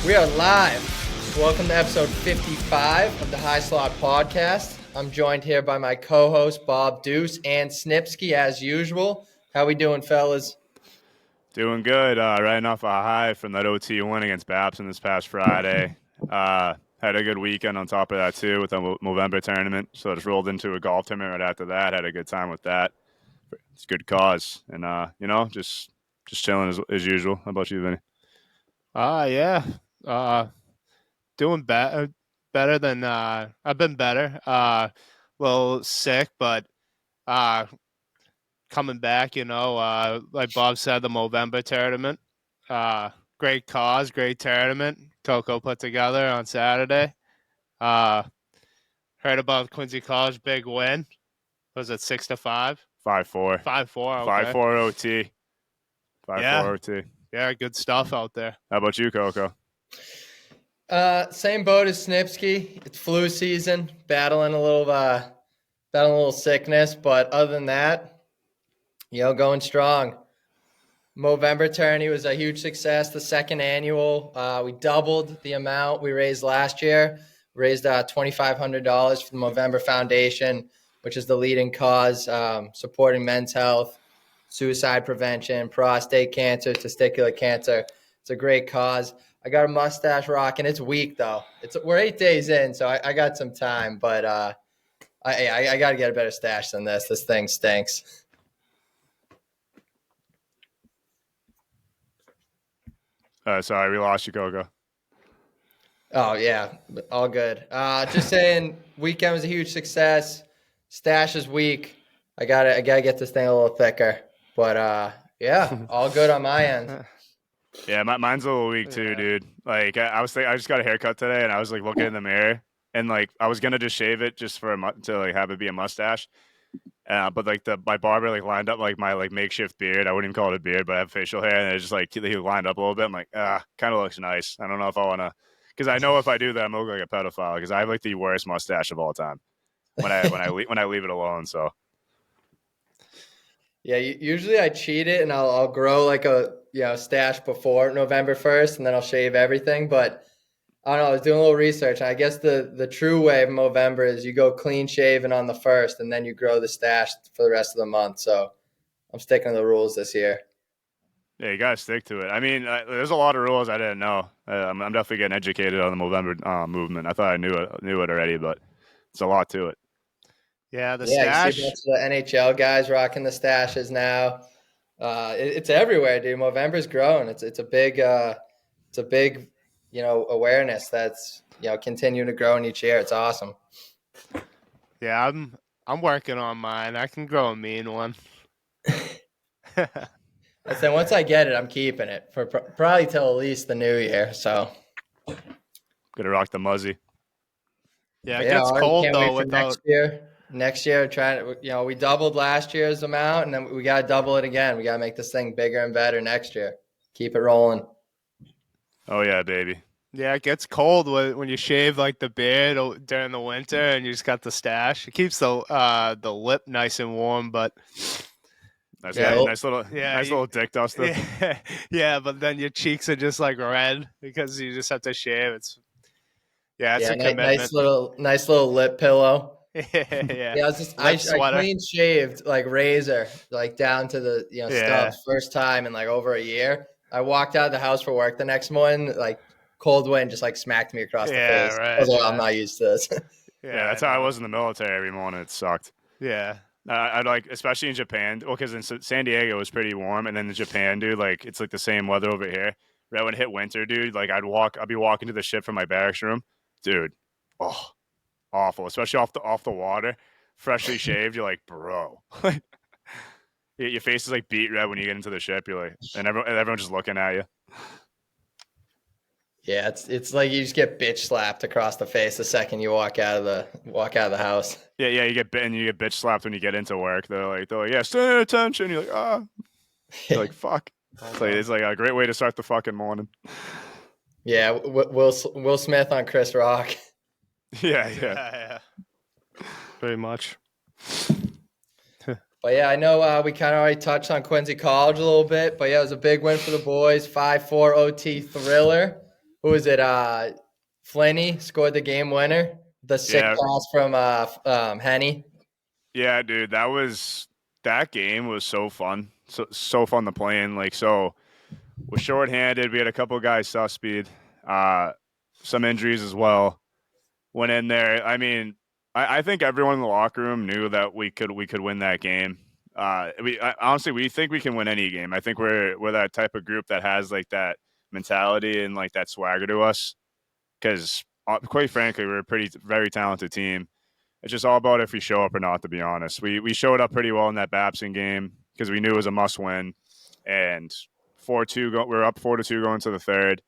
We are live. Welcome to episode 55 of the High Slot Podcast. I'm joined here by my co-host Bob Deuce and Snipsky as usual. How we doing, fellas? Doing good. Riding off a high from that OT win against Babson this past Friday. Had a good weekend on top of that too with the Movember tournament. So I just rolled into a golf tournament right after that. Had a good time with that. It's a good cause, and just chilling as usual. How about you, Vinny? Yeah. Doing better than I've been better. A little sick, but coming back, like Bob said, the Movember tournament. Great cause, great tournament. Coco put together on Saturday. Heard about Quincy College big win. Was it 6-5? 5-4. 5-4. Okay. 5-4 OT. 5-4 OT. Yeah, good stuff out there. How about you, Coco? Same boat as Snipsky. It's flu season, battling a little sickness, but other than that, going strong. Movember tourney was a huge success. The second annual, we doubled the amount we raised last year. Raised $2,500 for the Movember Foundation, which is the leading cause supporting men's health, suicide prevention, prostate cancer, testicular cancer. It's a great cause. I got a mustache rocking. It's weak though. We're 8 days in, so I got some time. But I got to get a better stash than this. This thing stinks. Sorry, we lost you, Coco. Oh yeah, all good. Just saying, weekend was a huge success. Stash is weak. I gotta get this thing a little thicker. But yeah, all good on my end. Yeah, mine's a little weak too, dude. Like I was thinking, I just got a haircut today, and I was like looking in the mirror, and like I was gonna just shave it just for to like have it be a mustache, but like my barber like lined up like my like makeshift beard. I wouldn't even call it a beard, but I have facial hair, and it just like he lined up a little bit. I'm like, kind of looks nice. I don't know if I wanna, because I know if I do that, I'm gonna look like a pedophile because I have like the worst mustache of all time when I leave it alone. So. Yeah, usually I cheat it and I'll grow like a stash before November 1st, and then I'll shave everything. But I don't know, I was doing a little research, and I guess the true way of Movember is you go clean shaven on the 1st, and then you grow the stash for the rest of the month. So I'm sticking to the rules this year. Yeah, you gotta stick to it. I mean, there's a lot of rules I didn't know. I'm definitely getting educated on the Movember movement. I thought I knew it already, but it's a lot to it. Yeah, stash. You see the NHL guys rocking the stashes now. It's everywhere, dude. Movember's growing. It's a big awareness that's continuing to grow in each year. It's awesome. Yeah, I'm working on mine. I can grow a mean one. I said once I get it, I'm keeping it for probably till at least the new year. So gonna rock the muzzy. Yeah, it gets cold though. Without next year, trying to we doubled last year's amount, and then we got to double it again. We got to make this thing bigger and better next year. Keep it rolling. Oh yeah, baby. Yeah, it gets cold when you shave like the beard during the winter, and you just got the stash. It keeps the lip nice and warm, but nice little dick duster. Yeah, but then your cheeks are just like red because you just have to shave. It's a commitment. Nice little lip pillow. Yeah. I clean shaved like razor like down to the stubs first time in like over a year. I walked out of the house for work the next morning, like cold wind just like smacked me across the face. Right. I was like, I'm not used to this. That's how I was in the military every morning. It sucked. Yeah. I'd like, especially in Japan, because in San Diego it was pretty warm, and then in Japan, dude, like it's like the same weather over here. Right when it hit winter, dude, like I'd be walking to the ship from my barracks room, dude. Oh, awful, especially off the water, freshly shaved. You're like, bro, your face is like beet red when you get into the ship. You're like, and everyone's just looking at you. Yeah, it's like you just get bitch slapped across the face the second you walk out of the house. Yeah, you get bitten. You get bitch slapped when you get into work. They're like, yeah, stand at attention. You're like, You're like, fuck. It's like a great way to start the fucking morning. Yeah, Will Smith on Chris Rock. Yeah. Very much. But yeah, I know we kind of already touched on Quincy College a little bit, but yeah, it was a big win for the boys. 5-4 OT thriller. who was it? Flinney scored the game winner. The sick Yeah. pass from Henny. Yeah, dude, that game was so fun. So fun to play in. Like, so we're shorthanded. We had a couple guys speed, some injuries as well. Went in there. I mean, I think everyone in the locker room knew that we could win that game. Honestly, we think we can win any game. I think we're that type of group that has like that mentality and like that swagger to us. Because quite frankly, we're a very talented team. It's just all about if we show up or not, to be honest. We showed up pretty well in that Babson game because we knew it was a must win. And 4-2, we were up 4-2 going to the third.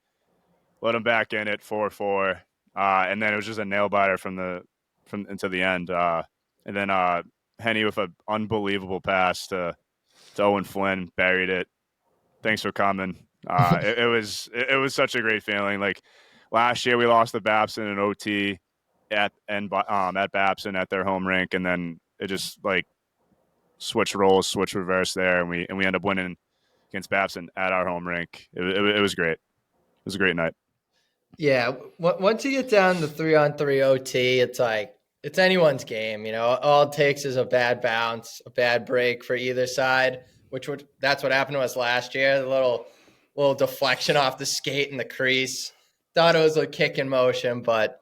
Let them back in at 4-4. And then it was just a nail biter from into the end. And then Henny with an unbelievable pass to Owen Flynn, buried it. Thanks for coming. It was such a great feeling. Like last year we lost to Babson in OT at Babson at their home rink, and then it just like switch roles, switch reverse there, and we end up winning against Babson at our home rink. It was great. It was a great night. Yeah, once you get down to 3-on-3 OT, it's like it's anyone's game. You know, all it takes is a bad bounce, a bad break for either side. That's what happened to us last year. The little deflection off the skate in the crease. Thought it was a kick in motion, but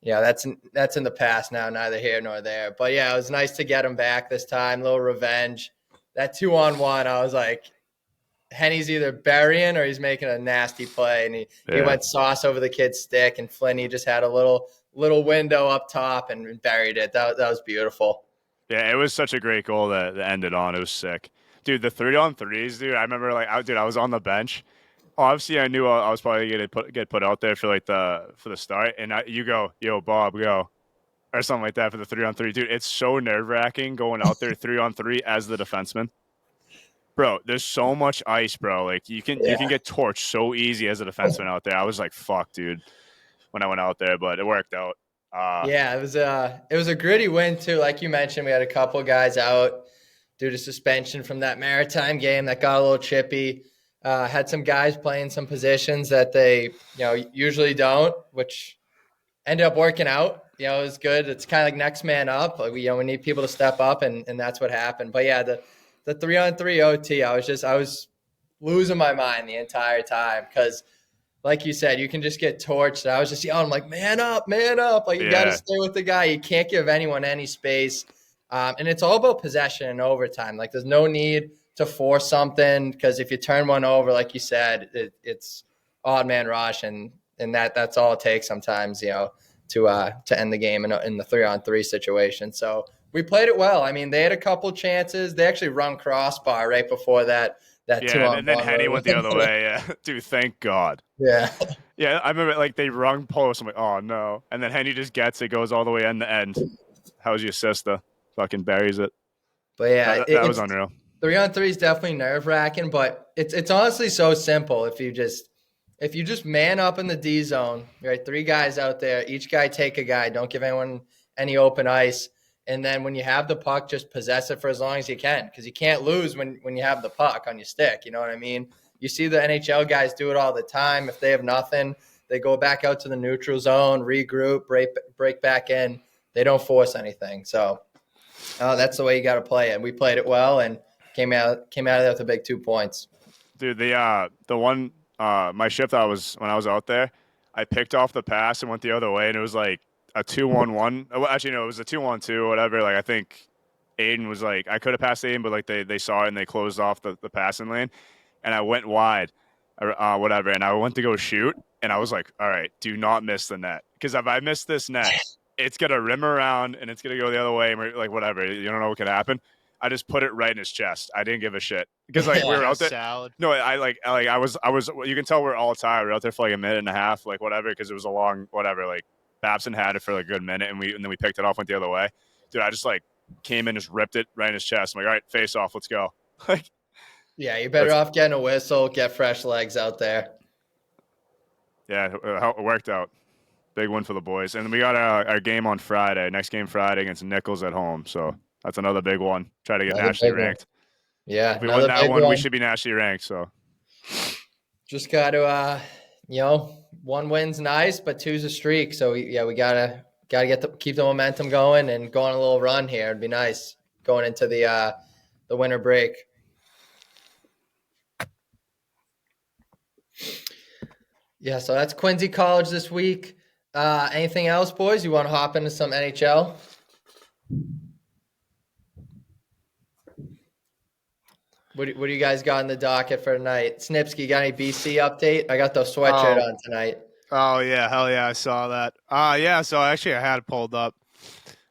yeah, that's in the past now. Neither here nor there. But yeah, it was nice to get him back this time. A little revenge. That 2-on-1, I was like, Henny's either burying or he's making a nasty play, and he went sauce over the kid's stick, and Flinney just had a little window up top and buried it. That was beautiful. Yeah, it was such a great goal that ended on. It was sick, dude. The 3-on-3s, dude. I remember I was on the bench. Obviously, I knew I was probably gonna get put out there for for the start, and you go, yo, Bob, go, or something like that for the 3-on-3, dude. It's so nerve wracking going out there 3-on-3 as the defenseman. Bro, there's so much ice, bro. Like you can get torched so easy as a defenseman out there. I was like, fuck, dude, when I went out there, but it worked out. Yeah, it was a gritty win too. Like you mentioned, we had a couple guys out due to suspension from that Maritime game that got a little chippy. Had some guys playing some positions that they usually don't, which ended up working out. It was good. It's kind of like next man up. Like, we need people to step up, and that's what happened. But yeah, the 3-on-3 OT, I was losing my mind the entire time because, like you said, you can just get torched. I was just yelling, like, man up, man up. Like, you got to stay with the guy. You can't give anyone any space. And it's all about possession and overtime. Like, there's no need to force something because if you turn one over, like you said, it's odd man rush, and that's all it takes sometimes, to end the game in the 3-on-3 situation. So we played it well. I mean, they had a couple chances. They actually run crossbar right before that 2-on-1. And then Henny went the other way. Yeah, dude, thank God. Yeah. Yeah, I remember like they rung post. I'm like, oh no, and then Henny just gets it, goes all the way end to end. How's your sister? Fucking buries it. But yeah, that was unreal. 3-on-3 is definitely nerve wracking, but it's honestly so simple. If you just man up in the D zone, right? 3 guys out there, each guy take a guy. Don't give anyone any open ice. And then when you have the puck, just possess it for as long as you can, because you can't lose when you have the puck on your stick. You know what I mean? You see the NHL guys do it all the time. If they have nothing, they go back out to the neutral zone, regroup, break back in. They don't force anything. So that's the way you got to play it. We played it well and came out of there with a big 2 points. Dude, the one my shift when I was out there, I picked off the pass and went the other way, and it was like a 2-1-1. Well, actually, no, it was a 2-1-2 or whatever. Like, I think Aiden was like, I could have passed Aiden, but like they saw it and they closed off the passing lane, and I went wide, whatever, and I went to go shoot, and I was like, all right, do not miss the net, because if I miss this net, it's gonna rim around and it's gonna go the other way, and like whatever, you don't know what could happen. I just put it right in his chest. I didn't give a shit because like we were out there. Salad. No, I was. You can tell we're all tired. We were out there for like a minute and a half, like whatever, because it was a long whatever. Like Babson had it for like a good minute, and then we picked it off, went the other way. Dude, I just like came in, just ripped it right in his chest. I'm like, all right, face off, let's go. Like, yeah, you're better off getting a whistle, get fresh legs out there. Yeah, it worked out. Big win for the boys, and we got our game on Friday. Next game Friday against Nichols at home. So that's another big one. Try to get nationally ranked. Yeah, if we win that one, we should be nationally ranked. So just got to, one win's nice, but two's a streak. So we gotta keep the momentum going and go on a little run here. It'd be nice going into the winter break. Yeah, so that's Quincy College this week. Anything else, boys? You want to hop into some NHL? What do you guys got in the docket for tonight? Snipsky, got any BC update? I got the sweatshirt on tonight. Oh yeah, hell yeah, I saw that. Yeah, so actually I had it pulled up.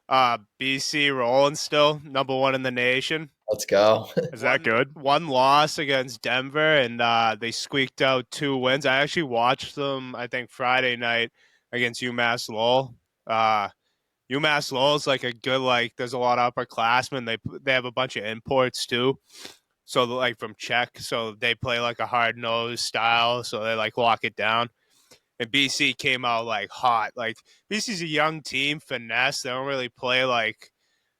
BC rolling still, number 1 in the nation. Let's go. Is that good? One loss against Denver, and they squeaked out 2 wins. I actually watched them, I think, Friday night against UMass Lowell. UMass Lowell is like a good, like, there's a lot of upperclassmen. They have a bunch of imports too. So, like, from Czech. So they play like a hard-nosed style. So they, like, lock it down. And BC came out, like, hot. Like, BC's a young team, finesse. They don't really play, like,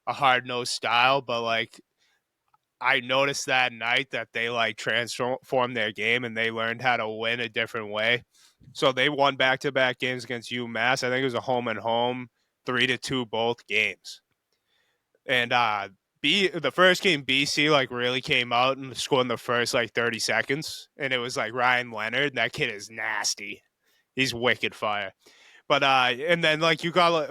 a hard-nosed style. But, like, I noticed that night that they, like, transformed their game and they learned how to win a different way. So they won back-to-back games against UMass. I think it was a home and home, 3-2 both games. And the first game, BC like really came out and scored in the first like 30 seconds, and it was like Ryan Leonard. That kid is nasty. He's wicked fire. But and then like you got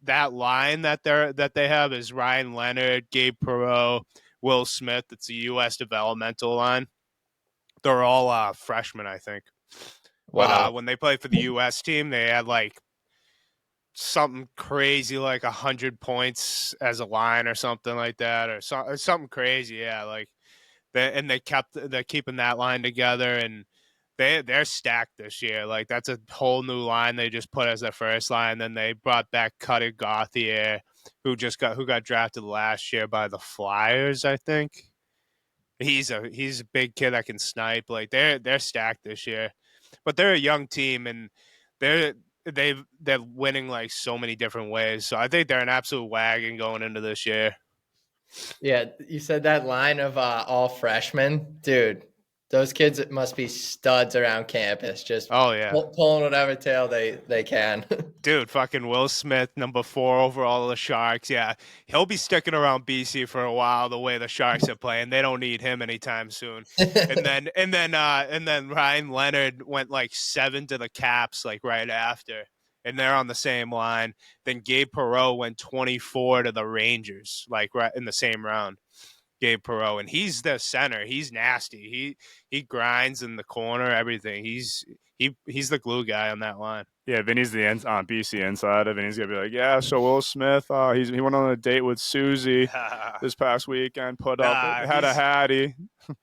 that line that they have is Ryan Leonard, Gabe Perreault, Will Smith. It's a U.S. developmental line. They're all freshmen, I think. Wow. But when they played for the U.S. team, they had like something crazy like 100 points as a line or something like that, or something crazy. Yeah, like they're keeping that line together, and they're stacked this year. Like that's a whole new line they just put as their first line. Then they brought back Cutter Gauthier, who got drafted last year by the Flyers, I think. He's a big kid that can snipe. Like they're stacked this year, but they're a young team and they're winning like so many different ways. So I think they're an absolute wagon going into this year. Yeah, you said that line of all freshmen, dude. Those kids must be studs around campus, just pulling whatever tail they can. Dude, fucking Will Smith, number 4 overall of the Sharks. Yeah, he'll be sticking around BC for a while. The way the Sharks are playing, they don't need him anytime soon. and then Ryan Leonard went like 7 to the Caps like right after, and they're on the same line. Then Gabe Perreault went 24 to the Rangers, like right in the same round. Gabe Perreault, and he's the center. He's nasty. He grinds in the corner, everything. He's the glue guy on that line. Yeah, Vinny's the BC insider. Vinny's gonna be like, yeah. So Will Smith, he went on a date with Susie this past weekend. Had a hattie.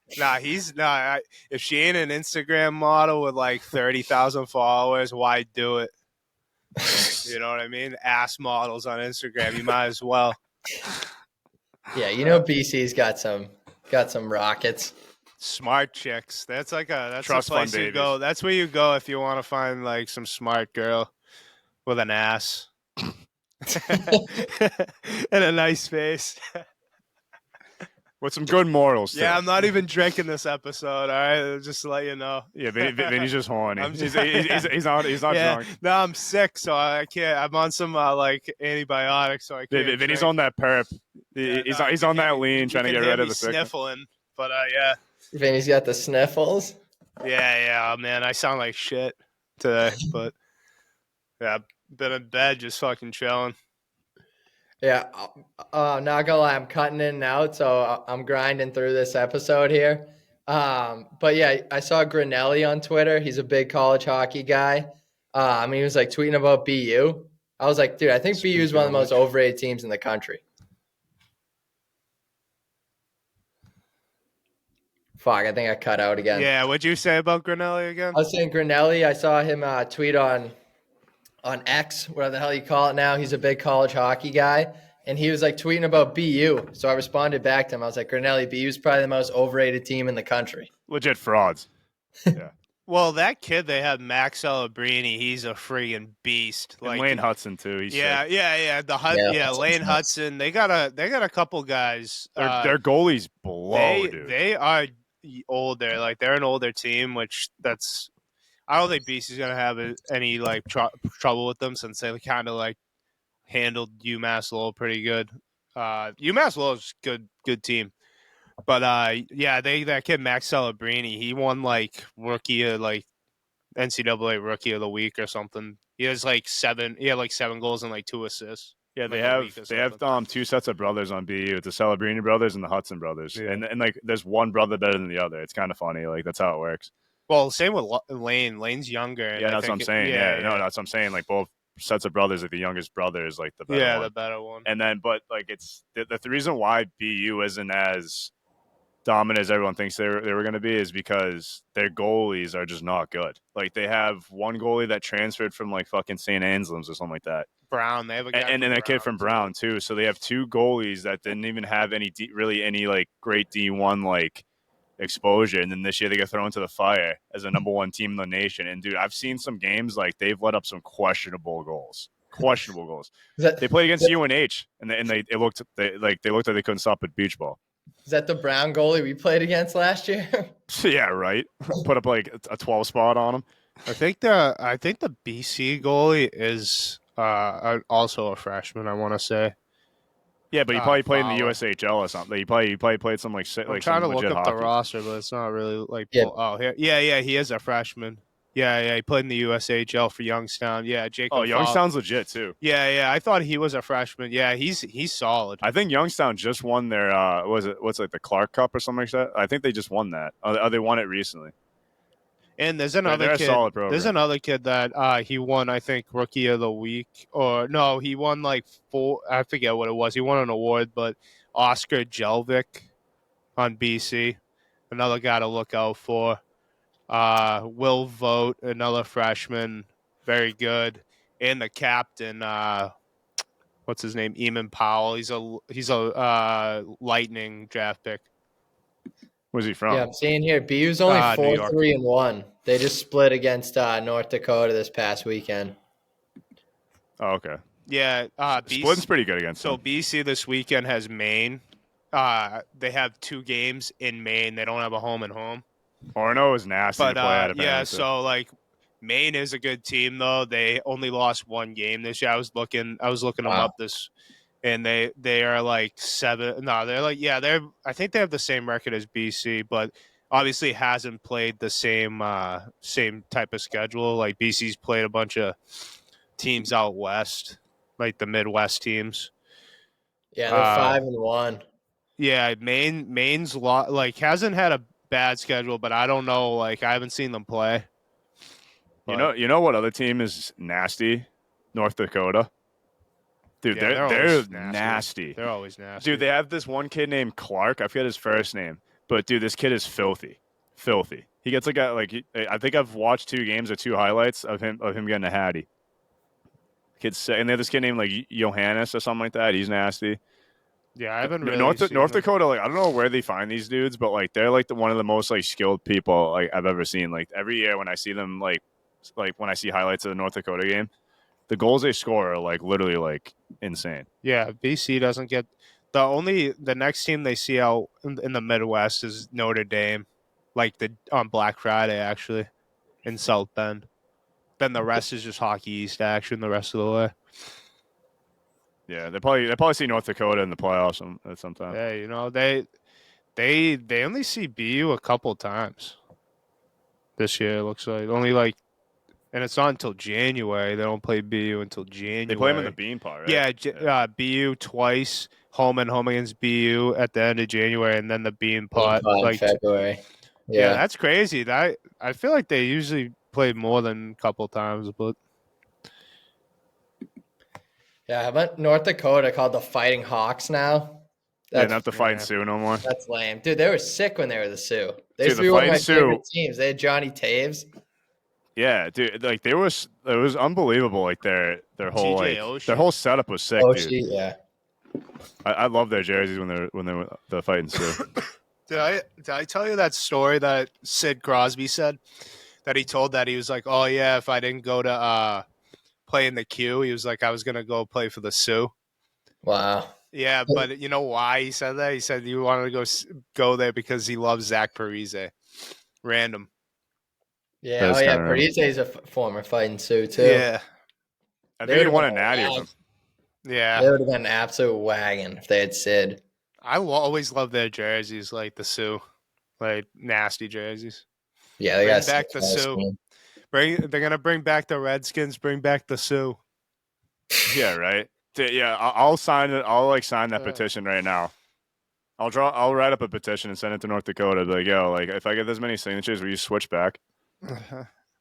If she ain't an Instagram model with like 30,000 followers, why do it? You know what I mean? Ass models on Instagram. You might as well. Yeah, you know BC's got some rockets. Smart chicks. That's a Trust place fund you go. That's where you go if you want to find like some smart girl with an ass and a nice face. With some good morals, too. Yeah, I'm not even drinking this episode. All right, just to let you know. Yeah, Vinny's just horny. He's not drunk. No, I'm sick, so I can't. I'm on some like antibiotics, so I can't. Vinny's drink. on that perp. He's on that lean, trying to get rid of the sickness. Sniffling, but yeah. Vinny's got the sniffles. Yeah, man, I sound like shit today, but yeah, been in bed just fucking chilling. Yeah, not gonna lie, I'm cutting in and out, so I'm grinding through this episode here. But yeah, I saw Grinelli on Twitter. He's a big college hockey guy. He was like tweeting about BU. I was like, dude, I think BU is one of the most overrated teams in the country. Fuck, I think I cut out again. Yeah, what'd you say about Grinelli again? I was saying Grinelli. I saw him tweet on X, whatever the hell you call it now. He's a big college hockey guy, and he was like tweeting about BU. So I responded back to him. I was like, Grinelli, BU's probably the most overrated team in the country. Legit frauds. Yeah. Well, that kid they had, Max Celebrini, he's a friggin' beast. And Lane Hudson too. He's Lane Hudson. They got a couple guys. Their goalies blow, dude. They are older. Like they're an older team, which that's I don't think BC's gonna have any like trouble with them since they kind of like handled UMass Lowell pretty good. UMass Lowell's good team, but yeah, that kid Max Celebrini, he won like NCAA Rookie of the Week or something. He has like seven. He had like 7 goals and like 2 assists. Yeah, like a week or they have something. 2 sets of brothers on BU. It's the Celebrini brothers and the Hudson brothers, Yeah. and like there's one brother better than the other. It's kind of funny, like that's how it works. Well, same with Lane. Lane's younger. And Yeah, I that's what I'm think saying. No, that's what I'm saying. Like both sets of brothers, like the youngest brother is like the better one. the better one. And then, but like it's the reason why BU isn't as dominant as everyone thinks they were going to be is because their goalies are just not good. Like they have one goalie that transferred from like fucking St. Anselm's or something like that. Brown, they have a guy and a kid from Brown too. So they have 2 goalies that didn't even have any like great D1 like exposure, and then this year they get thrown into the fire as a number 1 team in the nation. And dude, I've seen some games like they've let up some questionable goals. They played against UNH, and they looked like they couldn't stop at beach ball. Is that the Brown goalie we played against last year? Yeah, right. Put up like a 12 spot on him. I think the BC goalie is also a freshman. I want to say. Yeah, but he probably played in the USHL or something. He probably played some like I'm trying to look up hockey. the roster, but it's not really like. Yeah. Oh, here, yeah, he is a freshman. Yeah, he played in the USHL for Youngstown. Yeah, Jacob. Oh, Youngstown's legit too. Yeah, I thought he was a freshman. Yeah, he's solid. I think Youngstown just won their what's like the Clark Cup or something like that. I think they just won that. They won it recently. And there's another they're kid. A solid program. There's another kid that he won, I think, Rookie of the Week, or no, he won like 4. I forget what it was. He won an award, but Oscar Jelvik on BC, another guy to look out for. Will Vogt, another freshman, very good, and the captain, what's his name, Eamon Powell. He's a Lightning draft pick. Where's he from? Yeah, I'm seeing here. BU's only 4-3-1. They just split against North Dakota this past weekend. Oh, okay. Yeah, Splitting's pretty good against them. So BC this weekend has Maine. They have 2 games in Maine. They don't have a home and home. Orono is nasty to play at. Yeah, so like Maine is a good team though. They only lost 1 game this year. I was looking them up this, and they are like 7. No, they're like I think they have the same record as BC, but obviously hasn't played the same type of schedule. Like BC's played a bunch of teams out west, like the Midwest teams. Yeah, they're 5-1. Yeah, Maine's hasn't had a bad schedule, but I don't know. Like I haven't seen them play. But, you know what other team is nasty? North Dakota. Dude, they're nasty. They're always nasty. Dude, they have this one kid named Clark. I forget his first name, but dude, this kid is filthy. He gets I think I've watched 2 games or 2 highlights of him getting a hattie. Kid's sick. And they have this kid named like Johannes or something like that. He's nasty. Yeah, I haven't really North Dakota. Like I don't know where they find these dudes, but like they're like one of the most like skilled people like I've ever seen. Like every year when I see them, like when I see highlights of the North Dakota game, the goals they score are like literally like insane. Yeah, BC doesn't get the next team they see out in the Midwest is Notre Dame, like on Black Friday actually, in South Bend. Then the rest is just Hockey East action the rest of the way. Yeah, they probably see North Dakota in the playoffs at some time. Yeah, they only see BU a couple times this year. It looks like only like, and it's not until January. They don't play BU until January. They play them in the Bean Pot, right? Yeah, BU twice, home against BU at the end of January, and then the Bean Pot like February. Yeah, that's crazy. I feel like they usually play more than a couple times, but. Yeah, how about North Dakota called the Fighting Hawks now? They didn't have to fight Sioux no more. That's lame. Dude, they were sick when they were the Sioux. They used to be one of my favorite teams. They had Johnny Taves. Yeah, dude, like it was unbelievable. Like their whole setup was sick, dude. Yeah. I love their jerseys when they were the fighting Sioux. Did I tell you that story that Sid Crosby said that he told that he was like, oh yeah, if I didn't go to play in the Q, he was like, I was gonna go play for the Sioux. Wow. Yeah, but you know why he said that? He said he wanted to go there because he loves Zach Parise. Random. Yeah. That's Oh yeah. kinda random. Parise is a former fighting Sioux too. Yeah. I They think he would have won a been natty a with wag. him. Yeah. They would have been an absolute wagon if they had Sid. I always love their jerseys, like the Sioux, like nasty jerseys. Yeah, they Bring got back the Sioux. They're gonna bring back the Redskins. Bring back the Sioux. Yeah, right. Yeah, I'll sign it. I'll like sign that petition right now. I'll write up a petition and send it to North Dakota. Be like, yo, like if I get this many signatures, will you switch back?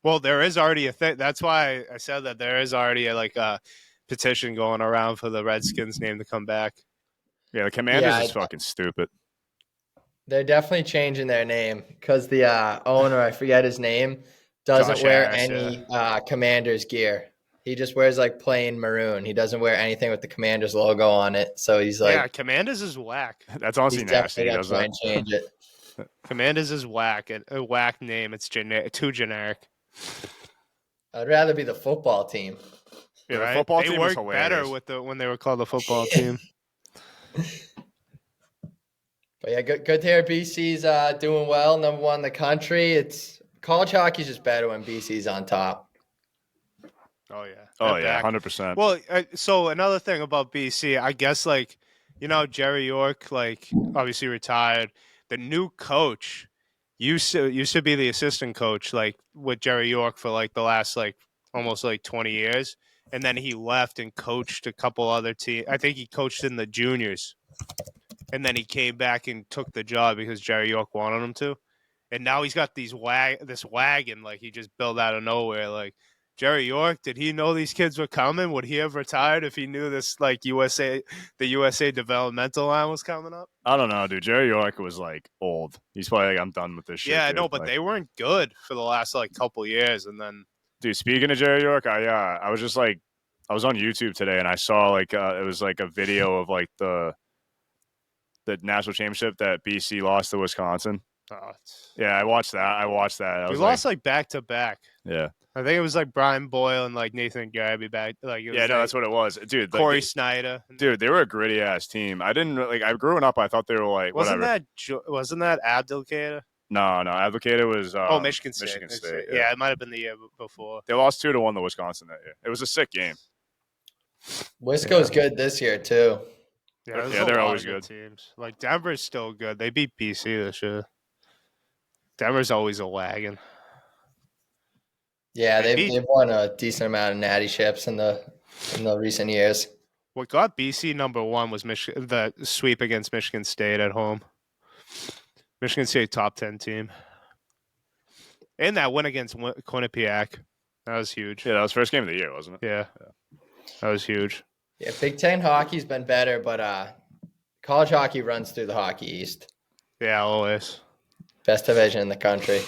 Well, there is already a thing. That's why I said that there is already a petition going around for the Redskins name to come back. Yeah, the Commanders Yeah, is fucking stupid. they're definitely changing their name because the owner, I forget his name, doesn't Josh wear Harris, any Commanders gear. He just wears like plain maroon. He doesn't wear anything with the Commanders logo on it. So he's like, Yeah, Commanders is whack. That's honestly he's nasty. definitely He gonna does try that. and change it. Commanders is whack. A whack name. It's too generic. I'd rather be the football team. Yeah, the Right? football They team was worked better hilarious. with when they were called the football team. But yeah, good to hear BC's doing well, number one in the country. It's college hockey's just better when BC's on top. Oh yeah. Oh They're yeah, back. 100%. Well, so another thing about BC, I guess, like, Jerry York, like, obviously retired. The new coach used to be the assistant coach, like, with Jerry York for like the last like almost like 20 years, and then he left and coached a couple other teams. I think he coached in the juniors, and then he came back and took the job because Jerry York wanted him to. And now he's got this wagon, like he just built out of nowhere. Like, Jerry York, did he know these kids were coming? Would he have retired if he knew this, like, the USA developmental line was coming up? I don't know, dude. Jerry York was like old. He's probably like, I'm done with this shit. Yeah, I dude. know, but Like, they weren't good for the last like couple years, and then dude, speaking of Jerry York, I was just like, I was on YouTube today and I saw like it was like a video of like the national championship that BC lost to Wisconsin. Yeah, I watched that. I we was lost like back to back. yeah, I think it was like Brian Boyle and like Nathan Garby back. Like, it was yeah, no, like that's what it was, dude. Corey Like, Snyder. dude, they were a gritty ass team. I didn't like. I growing up, I thought they were like Wasn't whatever. wasn't that Abdelkader? No, Advocated was Michigan State. Michigan State. Yeah, it might have been the year before. They lost 2-1 to Wisconsin that year. It was a sick game. Wisco's good this year too. Yeah, Yeah, they're lot always of good. teams. Like, Denver's still good. They beat BC this year. Denver's always a wagon. Yeah, They they've won a decent amount of natty ships in the recent years. What got BC number one was the sweep against Michigan State at home. Michigan State top 10 team. And that win against Quinnipiac. That was huge. Yeah, that was first game of the year, wasn't it? Yeah. That was huge. Yeah, Big Ten hockey's been better, but college hockey runs through the Hockey East. Yeah, always. Best division in the country.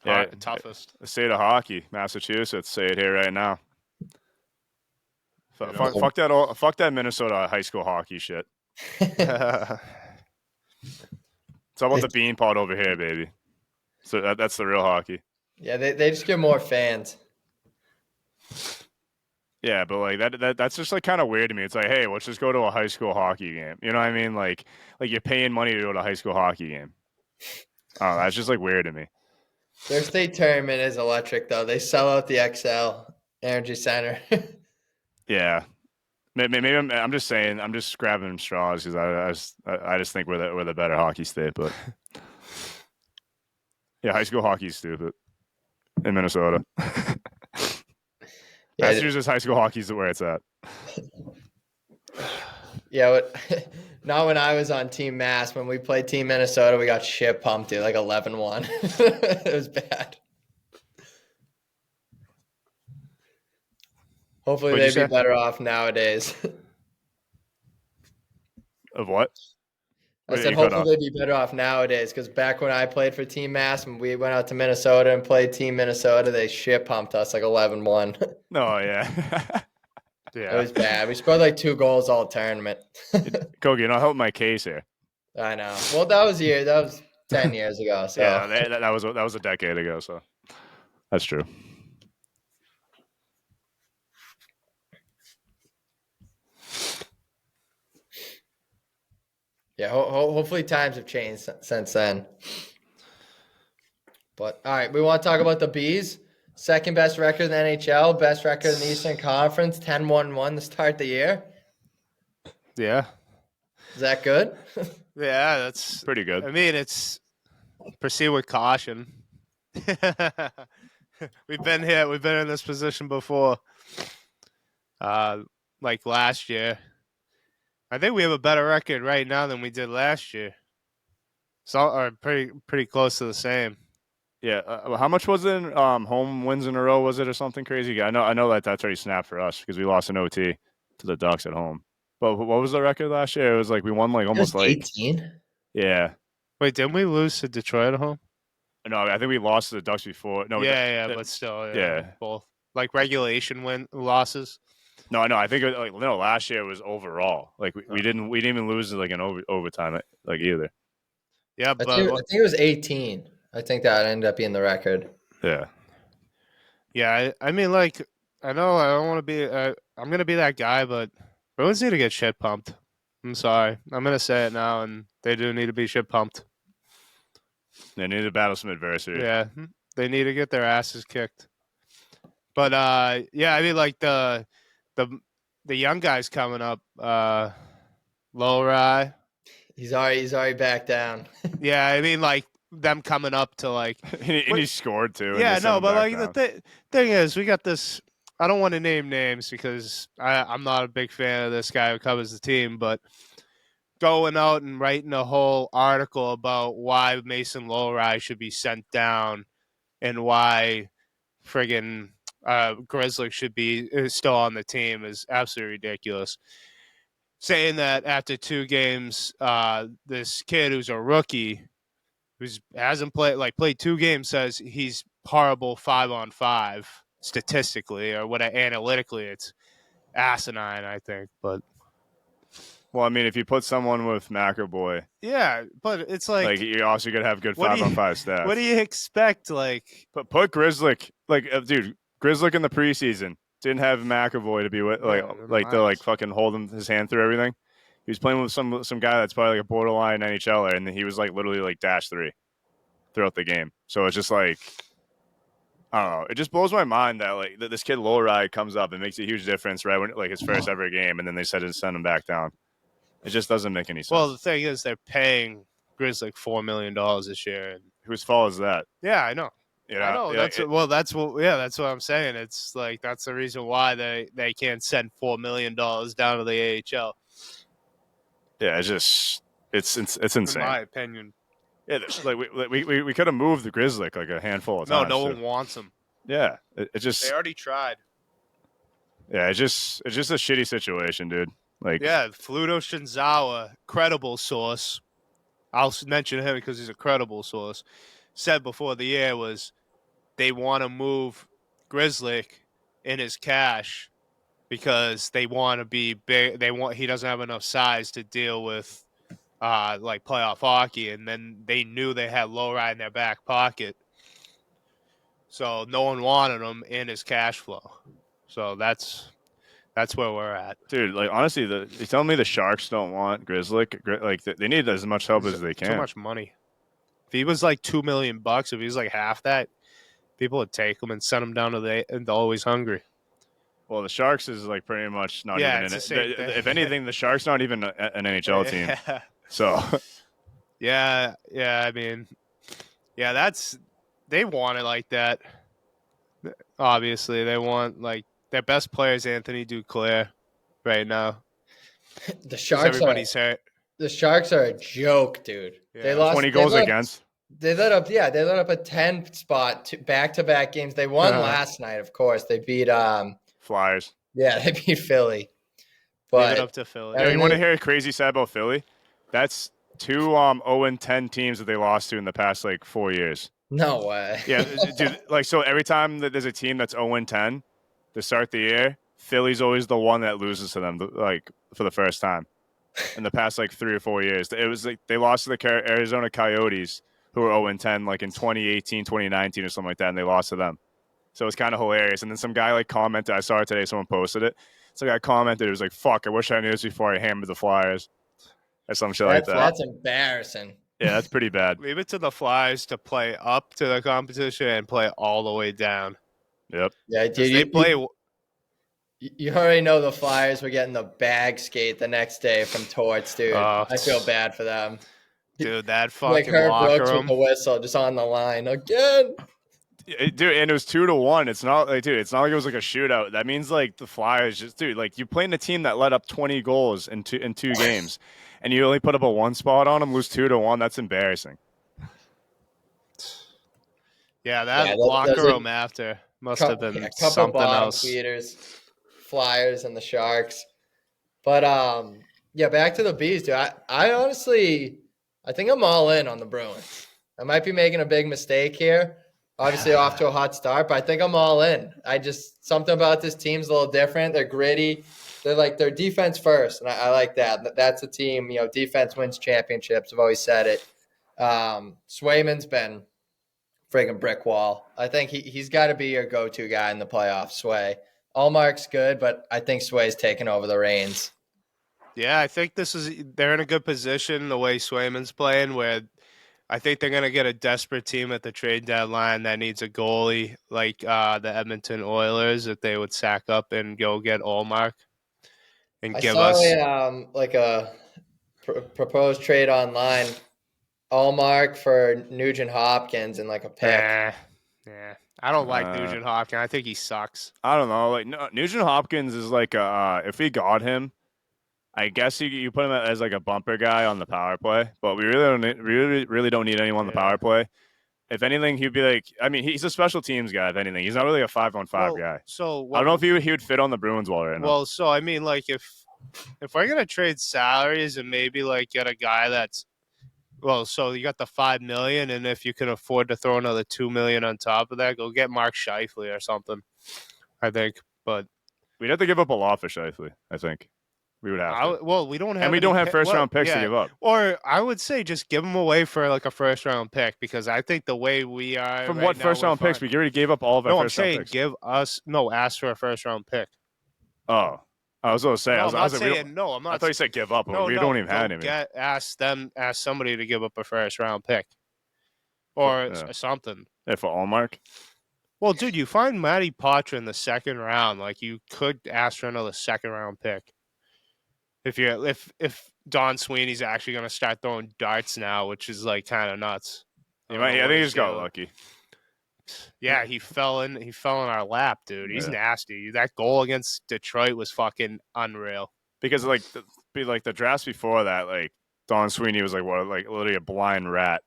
Yeah, toughest. The state of hockey, Massachusetts. Say it here right now. Fuck that Minnesota high school hockey shit. It's all about the bean pot over here, baby. So that's the real hockey. Yeah, they just get more fans. Yeah, but like that's just like kind of weird to me. It's like, hey, let's just go to a high school hockey game. You know what I mean? Like you're paying money to go to a high school hockey game. Oh, that's just like weird to me. Their state tournament is electric, though. They sell out the XL Energy Center. Yeah, maybe I'm just saying. I'm just grabbing straws because I just think we're the better hockey state. But yeah, high school hockey is stupid in Minnesota. Yeah, Massachusetts high school hockey is where it's at. yeah, not when I was on Team Mass. When we played Team Minnesota, we got shit pumped, dude, like 11-1. It was bad. Hopefully What'd you they'd be say? better off nowadays. Of what? I said You cut hopefully they'd be better off nowadays because back when I played for Team Mass and we went out to Minnesota and played Team Minnesota, they shit pumped us like 11-1. No, yeah. It was bad. We scored like 2 goals all tournament. Kogi, you're not helping my case here. I know. Well, that was 10 years ago. So Yeah, that was a decade ago. So that's true. yeah, hopefully times have changed since then. But all right, we want to talk about the Bees. Second best record in the NHL, best record in the Eastern Conference, 10-1-1 to start the year. Yeah. Is that good? Yeah, that's Pretty good. I mean, it's proceed with caution. We've been here. We've been in this position before. Like last year. I think we have a better record right now than we did last year. So, or pretty close to the same. Yeah. How much was it? Home wins in a row was it or something crazy? I know that's already snapped for us because we lost an OT to the Ducks at home. But what was the record last year? It was like we won like almost like 18. yeah. Wait, didn't we lose to Detroit at home? No, I think we lost to the Ducks before. No, But still, yeah, both like regulation win losses. No, I think last year was overall. Like we didn't even lose like an overtime like either. Yeah, I think it was 18. I think that ended up being the record. Yeah. Yeah, I mean, like, I know I don't want to be. I'm gonna be that guy, but Bruins need to get shit pumped. I'm sorry, I'm gonna say it now, and they do need to be shit pumped. They need to battle some adversity. Yeah, they need to get their asses kicked. But yeah, I mean, like the young guys coming up, Lowry. He's already back down. Yeah, I mean, like them coming up to like. and he scored too. Yeah, no, but like the thing is, we got this. I don't want to name names because I'm not a big fan of this guy who covers the team, but going out and writing a whole article about why Mason Lowry should be sent down and why friggin' Grizzly should be still on the team is absolutely ridiculous. Saying that after 2 games, this kid who's a rookie, hasn't played 2 games, says he's horrible 5-on-5 statistically or what analytically. It's asinine, I think. But well, I mean, if you put someone with McAvoy, yeah, but it's like you're also gonna have good 5-on-5 stats. What do you expect? Like, but put Grizzlick, dude, Grizzlick in the preseason didn't have McAvoy to be with, to fucking hold his hand through everything. He was playing with some guy that's probably like a borderline NHLer, and he was like literally like -3 throughout the game. So it's just like, I don't know. It just blows my mind that like this kid Lowry comes up and makes a huge difference right when like his first ever game, and then they said to send him back down. It just doesn't make any sense. Well, the thing is, they're paying Grizzly $4 million this year. And whose fault is that? Yeah, I know. You know, I know. That's what I'm saying. It's like that's the reason why they can't send $4 million down to the AHL. Yeah, it's insane. In my opinion. Yeah, like we could have moved the Grizzly like a handful of times. No one wants him. Yeah, it just they already tried. Yeah, it's just a shitty situation, dude. Like yeah, Fluto Shinzawa, credible source. I'll mention him because he's a credible source. Said before the year was they want to move Grizzly in his cash because they want to be big. He doesn't have enough size to deal with like playoff hockey, and then they knew they had Lowry in their back pocket, so no one wanted him in his cash flow. So that's where we're at, dude. Like honestly, you're telling me the Sharks don't want Grizzly? Like they need as much help as they can. So much money. If he was like $2 million, if he was like half that, people would take him and send him down to the Always Hungry. Well, the Sharks is like pretty much not even in it. If anything, the Sharks not even an NHL team. So, yeah. I mean, yeah, they want it like that. Obviously, they want like their best player is Anthony Duclair right now. The Sharks everybody's hurt. The Sharks are a joke, dude. Yeah. They lost 20 goals against. They let up a 10th spot back-to-back games. They won last night, of course. They beat Flyers. Yeah, they beat Philly. But give it up to Philly. You want to hear a crazy stat about Philly? That's 2 0-10 teams that they lost to in the past like 4 years. No way. Yeah, dude. Like so, every time that there's a team that's 0-10 to start the year, Philly's always the one that loses to them, like for the first time in the past like 3 or 4 years. It was like they lost to the Arizona Coyotes, who were 0-10 like in 2018, 2019 or something like that, and they lost to them. So it's kind of hilarious. And then some guy like commented, I saw it today, someone posted it. Some guy commented, it was like, fuck, I wish I knew this before I hammered the Flyers. Or some shit like that. That's embarrassing. Yeah, that's pretty bad. Leave it to the Flyers to play up to the competition and play all the way down. Yep. Yeah, Because dude, they play. you already know the Flyers were getting the bag skate the next day from Torts, dude. Oh, I feel bad for them. Dude, that Like fucking Herb locker Brooks with the room. whistle just on the line again. Dude, and it was 2-1. It's not like, dude, it's not like it was like a shootout. That means like the Flyers just, dude, like you playing a team that let up 20 goals in two games, and you only put up a one spot on them, lose 2-1. That's embarrassing. Yeah, that Yeah, locker those are room after must have been a couple something bottom else. feeders, Flyers and the Sharks. But yeah, back to the Bees, dude. I honestly, I think I'm all in on the Bruins. I might be making a big mistake here. Obviously, off to a hot start, but I think I'm all in. I just something about this team's a little different. They're gritty. They're defense first, and I like that. That's a team. You know, defense wins championships. I've always said it. Swayman's been friggin' brick wall. I think he's got to be your go-to guy in the playoffs. Sway. Allmark's good, but I think Sway's taking over the reins. Yeah, I think they're in a good position the way Swayman's playing, where I think they're gonna get a desperate team at the trade deadline that needs a goalie, like the Edmonton Oilers, if they would sack up and go get Allmark and I give saw us. like a proposed trade online. Allmark for Nugent Hopkins and like a pick. Yeah, I don't like Nugent Hopkins. I think he sucks. I don't know. Like Nugent Hopkins is like if we got him, I guess you put him as like a bumper guy on the power play, but we really don't need anyone on the power play. If anything, he'd be like, I mean, he's a special teams guy. If anything, he's not really a 5-on-5 guy. So I don't know if he would fit on the Bruins well right now. Well, so I mean, like if we're gonna trade salaries and maybe like get a guy that's so you got the $5 million, and if you can afford to throw another $2 million on top of that, go get Mark Scheifele or something. I think, but we'd have to give up a lot for Scheifele. I think we would have to. Well, we don't have, and we don't have first round picks to give up. Or I would say just give them away for like a first round pick, because I think the way we are from right what now, first round picks, we already gave up all of our first round picks. Give us ask for a first round pick. Oh. I was going to say, I'm not saying, no, I'm not. I thought you said give up. No, we don't even have any. Ask somebody to give up a first round pick or something. Yeah, for Allmark. Well, dude, you find Matty Poitras in the second round. Like, you could ask for another second round pick. If Don Sweeney's actually going to start throwing darts now, which is like kind of nuts. I think he just got lucky. Yeah, he fell in our lap, dude. He's nasty. That goal against Detroit was fucking unreal. Because like the drafts before that, like Don Sweeney was like literally a blind rat.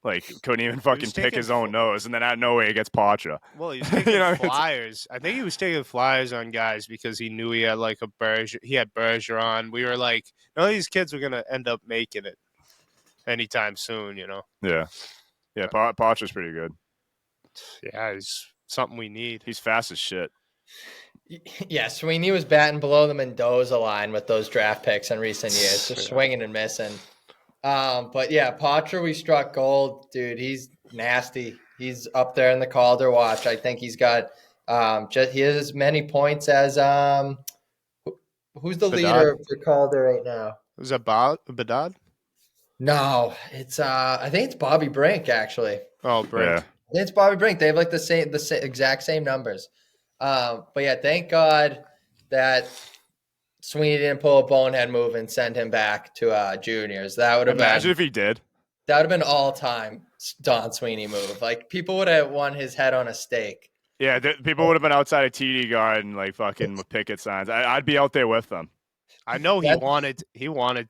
Like couldn't even fucking pick his own nose, and then out of nowhere he gets Poitras. Well, he was taking flyers. I think he was taking flyers on guys because he knew he had like Bergeron. We were like, none of these kids were gonna end up making it anytime soon, you know. Yeah. Poitra's pretty good. Yeah, he's something we need. He's fast as shit. Yeah, Sweeney was batting below the Mendoza line with those draft picks in recent years, just swinging and missing. But yeah, Poitras, we struck gold, dude. He's nasty. He's up there in the Calder watch. I think he's got he has as many points as who's the leader for Calder right now? Is that Bedard? No, it's I think it's Bobby Brink actually. Oh, Brink. Yeah. I think it's Bobby Brink. They have like the exact same numbers. But yeah, thank God that Sweeney didn't pull a bonehead move and send him back to juniors. That would have imagine if he did. That would have been all time Don Sweeney move. Like people would have won his head on a stake. Yeah, people would have been outside of TD Garden like fucking with picket signs. I'd be out there with them. I know he wanted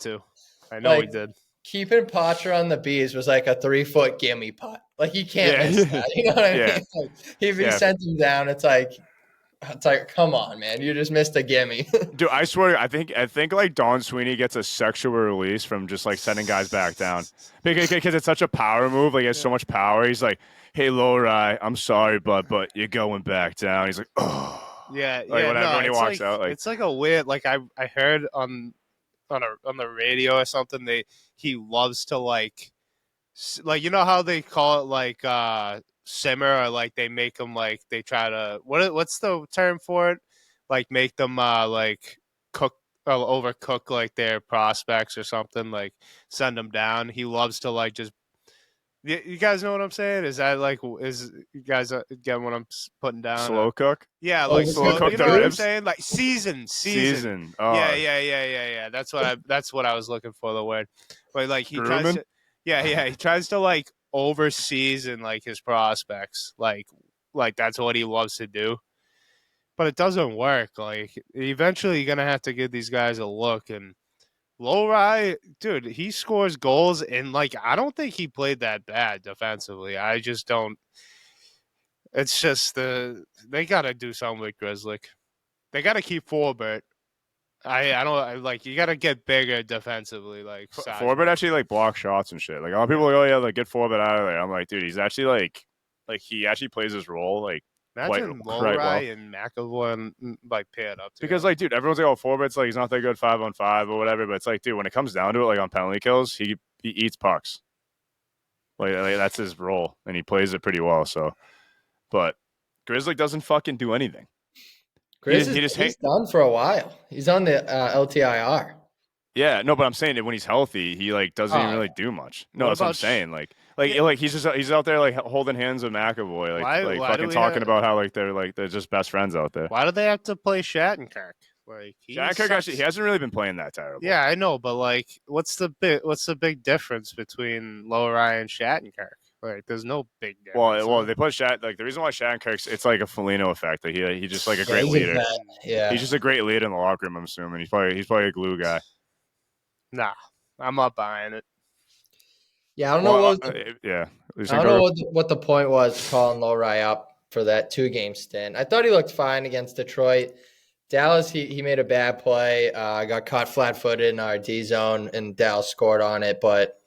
to. I know he did. Keeping Poitras on the Bees was like a 3-foot gimme putt. Like he can't miss that. You know what I mean? Like, if he sent him down, it's like, come on, man, you just missed a gimme. Dude, I swear, I think like Don Sweeney gets a sexual release from just like sending guys back down because it's such a power move. Like he has so much power. He's like, hey, Lorai, I'm sorry, but you're going back down. He's like, oh. Yeah, like when he walks out, like it's like a weird. Like I heard on the radio or something. He loves to like you know how they call it like simmer, or like they make them like they try to what's the term for it? Like make them like cook overcook like their prospects or something, like send them down. He loves to like just. You guys know what I'm saying? Is that like you guys get what I'm putting down? Slow cook. Yeah, Oh, like slow slow. cook You the know what I'm ribs? saying? Like season. Oh, Yeah. That's what I was looking for the word. But like he tries Bruin? to. Yeah. He tries to like over season like his prospects. Like that's what he loves to do. But it doesn't work. Like eventually you're gonna have to give these guys a look. And Lowry, dude, he scores goals and like I don't think he played that bad defensively. I just don't. It's just they got to do something with Grizzly. They got to keep Forbert. I don't like you got to get bigger defensively. Like Forbert actually like blocks shots and shit. Like a lot of people are like, oh yeah, like get Forbert out of there. I'm like, dude, he's actually like he actually plays his role like Imagine quite well. and McAvoy like paired up together. Because like, dude, everyone's like, oh, Forbert's like he's not that good 5-on-5 or whatever. But it's like, dude, when it comes down to it, like on penalty kills, he eats pucks. Like that's his role, and he plays it pretty well. So, but Grizzly doesn't fucking do anything. He's done for a while. He's on the LTIR. Yeah, no, but I'm saying that when he's healthy, he like doesn't even really do much. No, that's what I'm saying. Like he's out there like holding hands with McAvoy, like why fucking talking about how like they're just best friends out there. Why do they have to play Shattenkirk? Like Shattenkirk actually he hasn't really been playing that terrible. Yeah, I know, but like, what's the big difference between Lowry and Shattenkirk? Like, there's no big difference. Well, they put like the reason why Shattenkirk's it's like a Foligno effect. Like he just like a great leader. He's just a great leader in the locker room. I'm assuming he's probably a glue guy. Nah, I'm not buying it. Yeah, I don't know I don't know what the point was calling Lowry up for that 2-game stint. I thought he looked fine against Detroit. Dallas, he made a bad play. Got caught flat-footed in our D zone, and Dallas scored on it. But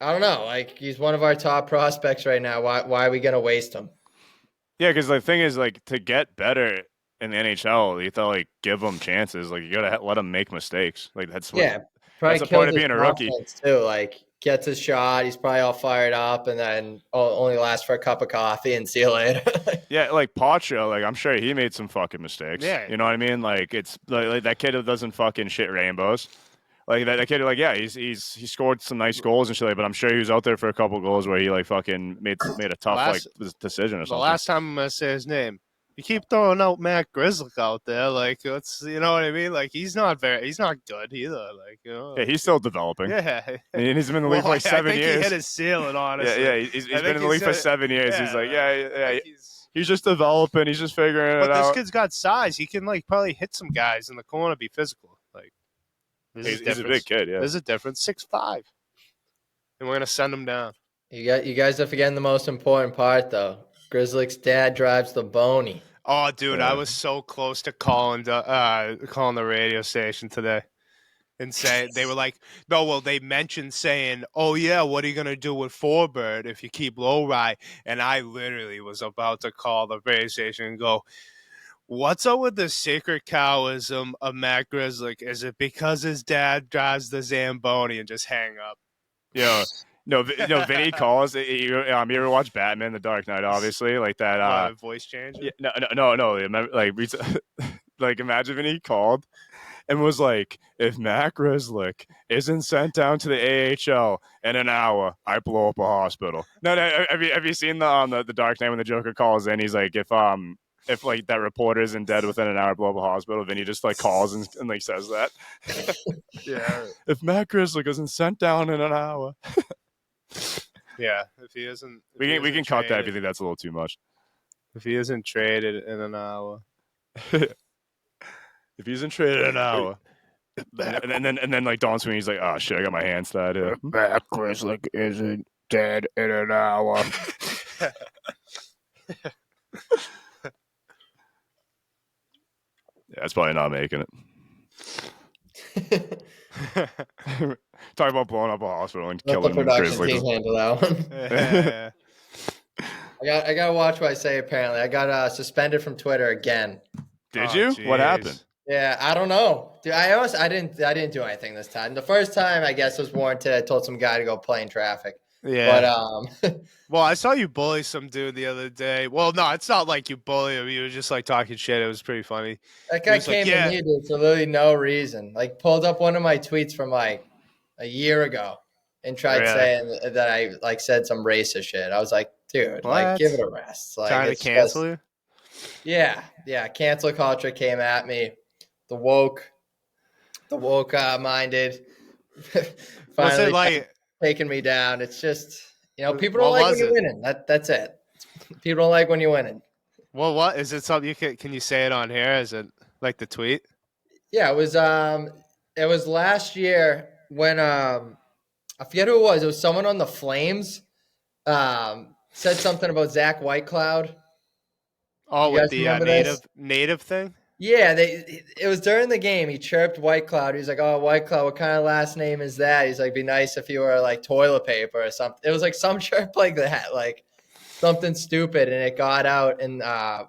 I don't know. Like he's one of our top prospects right now. Why are we gonna waste him? Yeah, because the thing is, like, to get better in the NHL, you have to like give them chances. Like you gotta let them make mistakes. Like that's what. Probably that's the point of being a rookie too. Like gets his shot, he's probably all fired up, and then only lasts for a cup of coffee and see you later. Yeah, like Pacho, like I'm sure he made some fucking mistakes. Yeah, you know what I mean. Like it's like that kid who doesn't fucking shit rainbows. Like that kid, like yeah, he scored some nice goals and shit. But I'm sure he was out there for a couple goals where he like fucking made a tough decision or something. The last time I'm gonna say his name. You keep throwing out Matt Grizzly out there, like it's you know what I mean. Like he's not good either. Like yeah, he's still developing. Yeah, and he's been in the league for like 7 years. He hit his ceiling, honestly. Yeah, he's been in the league for 7 years. He's like, he's just developing. He's just figuring it out. But this kid's got size. He can like probably hit some guys in the corner, be physical. Like he's a big kid. Yeah, there's a difference. 6'5", and we're gonna send him down. You guys are forgetting the most important part though. Grizzly's dad drives the Boney. Oh, dude, I was so close to calling the radio station today and say they were like, no, well, they mentioned saying, oh yeah, what are you gonna do with Forbert if you keep Lowry? And I literally was about to call the radio station and go, what's up with the sacred cowism of Matt Grizzly? Is it because his dad drives the Zamboni and just hang up? Yeah. No, Vinny calls. You ever watch Batman: The Dark Knight? Obviously, like that. Voice change. Yeah, no. Like, imagine Vinny called and was like, "If Matt Grizzly isn't sent down to the AHL in an hour, I blow up a hospital." No. Have you seen the Dark Knight when the Joker calls in? He's like, if like that reporter isn't dead within an hour, blow up a hospital. Vinny just like calls and like says that. Yeah. If Matt Grizzly isn't sent down in an hour. Yeah, if he isn't, we can cut that if you think that's a little too much. If he isn't traded in an hour, if he isn't traded in an hour, and then like Don Sweeney's like, oh shit, I got my hands tied. Matt Grizzly isn't dead in an hour. Yeah, that's probably not making it. Talk about blowing up a hospital and Let killing the production Grizzlies. team handle that one. I gotta watch what I say. Apparently, I got suspended from Twitter again. Did you? Geez. What happened? Yeah, I don't know. Dude, I didn't do anything this time. The first time, I guess, was warranted. I told some guy to go play in traffic. Yeah. But Well, I saw you bully some dude the other day. Well, no, it's not like you bully him. You were just like talking shit. It was pretty funny. that He guy was like, came to "Yeah, me, dude, for literally no reason. Like, pulled up one of my tweets from like a year ago and tried Really? saying that I like said some racist shit. I was like, dude, like, What? give it a rest. Like, Trying to it's cancel just, you?" yeah. Cancel culture came at me. The woke, minded, Was it finally like? taking me down. It's just, people don't What like when was you're it? winning. That's it. People don't like when you're winning. Well, what is it? Something you can you say it on here? Is it like the tweet? Yeah, it was last year when I forget who it was. It was someone on the Flames. Said something about Zach Whitecloud. Oh, You with guys the remember this? native thing. Yeah, it was during the game. He chirped Whitecloud. He's like, "Oh, Whitecloud, what kind of last name is that?" He's like, "Be nice if you were like toilet paper or something." It was like some chirp like that, like something stupid, and it got out. And I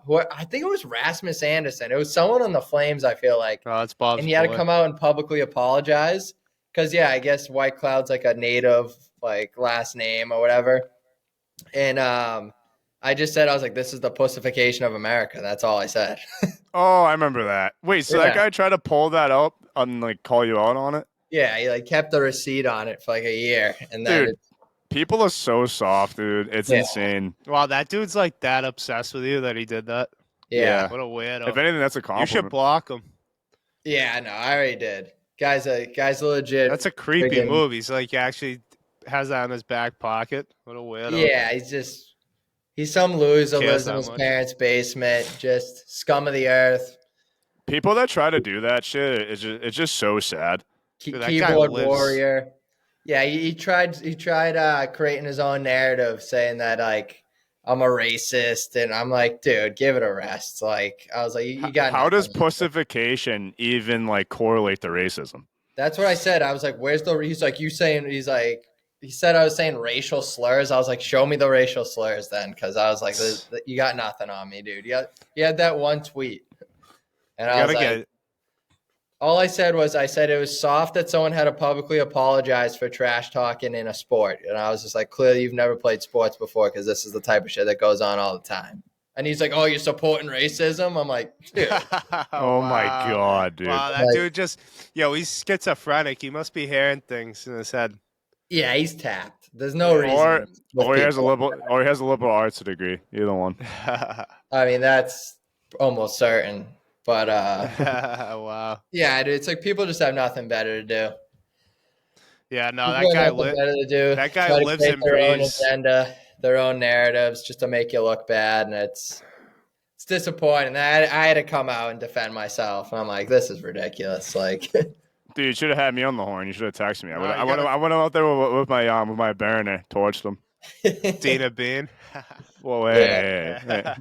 think it was Rasmus Anderson. It was someone on the Flames. I feel like, Oh, it's Bob's and he had to boy. come out and publicly apologize because, yeah, I guess Whitecloud's like a native like last name or whatever. And I just said, I was like, "This is the pussification of America." That's all I said. Oh, I remember that. Wait, so that Yeah. guy tried to pull that up and like call you out on it? Yeah, he like kept the receipt on it for like a year, and then Dude, people are so soft, dude. It's yeah, insane. Wow, that dude's like that obsessed with you that he did that. yeah, What a If weirdo. anything, that's a You should compliment. block him. yeah. No, I already did. Guy's a legit. That's a creepy friggin- move. He's like actually has that in his back pocket. What a weirdo. Yeah, he's some loser, Cares lives in that his much. parents' basement, just scum of the earth, People that try to do that shit, it's just so sad. Dude, that guy keyboard lives. warrior. Yeah, he tried creating his own narrative, saying that like I'm a racist, and I'm like, dude, give it a rest. Like I was like, you got How does nothing. pussification even like correlate to racism? That's what I said. I was like, "Where's the?" He's like, "You saying?" He's like, he said I was saying racial slurs. I was like, "Show me the racial slurs then," because I was like, "You got nothing on me, dude. You had that one tweet," and You I was gotta like, get all I said was, I said it was soft that someone had to publicly apologize for trash talking in a sport, and I was just like, clearly you've never played sports before because this is the type of shit that goes on all the time. And he's like, "Oh, you're supporting racism?" I'm like, dude. Oh my Wow. god, dude. Wow, that Like, dude just he's schizophrenic. He must be hearing things in his head. yeah, he's tapped. There's no Or- reason. with Or he has a people. liberal arts degree. Either one. I mean, that's almost certain. But Wow. yeah, dude, it's like people just have nothing better to do. Yeah, no, People that have guy nothing better to do. that guy Try to lives create and their own breathes. agenda, their own narratives, just to make you look bad, and it's disappointing. I had to come out and defend myself, and I'm like, this is ridiculous. Like, Dude, you should have had me on the horn. You should have texted me. No, you gotta- I went out there with my burner, torched them. Dina Bean. Whoa, Yeah. hey.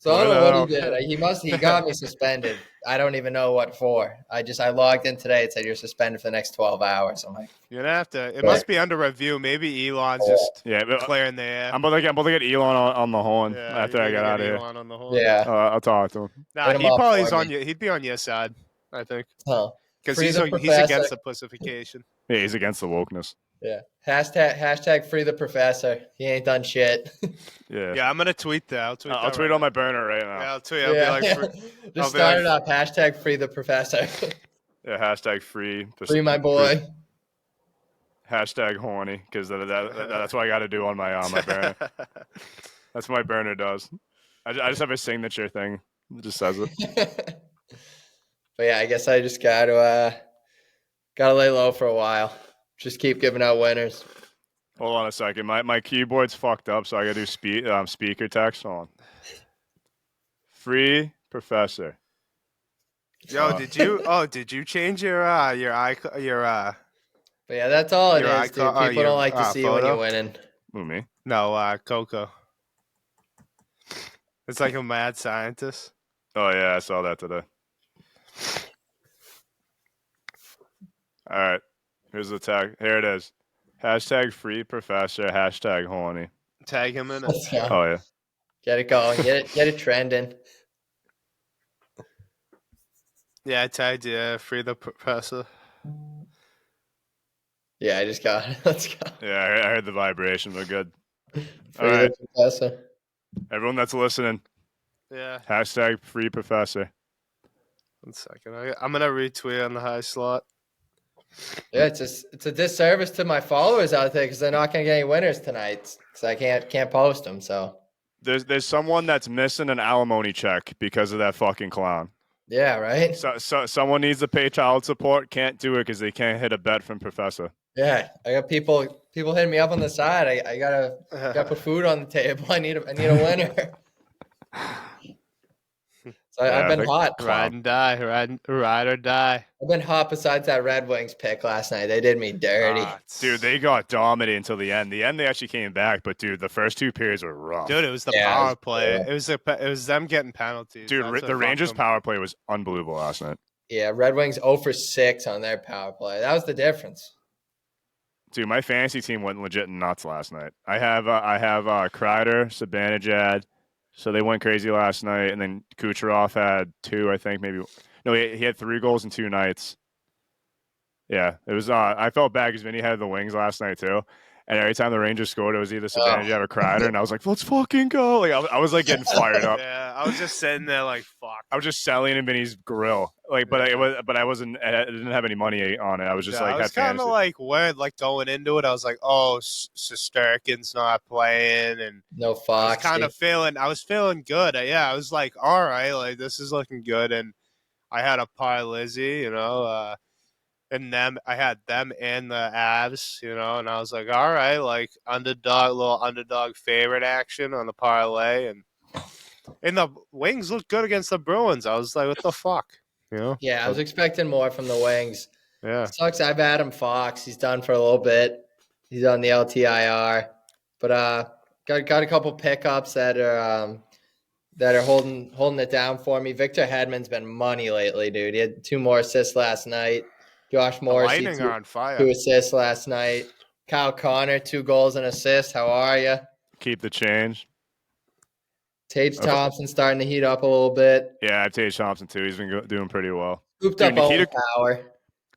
So I don't know Well, what he did. He got me suspended. I don't even know what for. I logged in today. It said you're suspended for the next 12 hours. I'm like, You're gonna have to. It must be under review. Maybe Elon's Yeah. just yeah, but clearing the air. I'm about to get Elon on the horn Yeah, after you I need get to out of here. Elon on the horn. yeah, I'll talk to him. Nah, Hit him he up probably for is on me. you. He'd be on your side, I think, huh? because Free he's the he's professor. against the pussification. Yeah, he's against the wokeness. Yeah. Hashtag free the professor. He ain't done shit. Yeah. Yeah, I'm gonna tweet that. I'll tweet. I'll that tweet right on my now. burner right now. Yeah, I'll tweet. I'll be like, I'll Just be start like- it up. Hashtag free the professor. Yeah, hashtag free. Free my boy. Hashtag horny, because that's what I got to do on my burner. That's what my burner does. I just have a signature thing. It just says it. But yeah, I guess I just gotta lay low for a while. Just keep giving out winners. Hold on a second. My keyboard's fucked up, so I got to do speaker text. Hold on. Free professor. Yo, did you change your But yeah, that's all it Your is, dude. icon- People don't like to see when photo? you're winning. Who, me? no Coco? It's like a mad scientist. Oh yeah, I saw that today. All right, here's the tag. Here it is. Hashtag free professor. Hashtag horny. Tag him in it. Let's go. Oh yeah. Get it going. Get it trending. Yeah, I tagged you. Free the professor. Yeah, I just got it. Let's go. Yeah, I heard the vibration, but good. Free All right, the professor. everyone that's listening, Yeah. hashtag free professor. 1 second. I'm gonna retweet on the high slot. Yeah, it's a disservice to my followers out there because they're not gonna get any winners tonight because I can't post them. So There's someone that's missing an alimony check because of that fucking clown. yeah, right. So someone needs to pay child support, can't do it because they can't hit a bet from Professor. Yeah, I got people hitting me up on the side. I gotta put food on the table. I need a winner. So Yeah, I've I been think- hot. Ride and die. Ride or die. I've been hot besides that Red Wings pick last night. They did me dirty. Dude, they got dominated until the end. The end, they actually came back, but dude, the first two periods were rough. Dude, it was the Yeah, it power was play. brutal. It was them getting penalties. Dude, That's what the Rangers' fucked them. power play was unbelievable last night. Yeah, Red Wings 0 for 6 on their power play. That was the difference. Dude, my fantasy team went legit nuts last night. I have Kreider, Sabanajad, so they went crazy last night, and then Kucherov had 2, I think, maybe. No, he had 3 goals in 2 nights. Yeah, it was. I felt bad because Vinny had the Wings last night too, and every time the Rangers scored, it was either Sabanajad or Kreider, and I was like, "Let's fucking go!" Like I was like getting fired up. Yeah, I was just sitting there like, fuck. I was just selling in Vinny's grill, like, but I wasn't. I didn't have any money on it. I was just Yeah, like, I was had kind of fantasy. like worried, like going into it. I was like, oh, Shesterkin's not playing, and No I was Fox. kind of I was feeling good. Yeah, I was like, all right, like this is looking good. And I had a Lizzie, and I had them and the Avs, and I was like, all right, like little underdog favorite action on the parlay, and the Wings looked good against the Bruins. I was like, what the fuck, Yeah, I was expecting more from the Wings. Yeah. Sucks. I've Adam Fox. He's done for a little bit. He's on the LTIR, but got a couple pickups that are holding it down for me. Victor Hedman's been money lately, dude. He had 2 more assists last night. Josh The Morrissey, Lightning 2 are on fire. 2 assists last night. Kyle Connor, 2 goals and assists. How are you? Keep the change. Tage Thompson starting to heat up a little bit. Yeah, I have Tage Thompson too. He's been doing pretty well. Scooped Dude, up Nikita- Owen Power.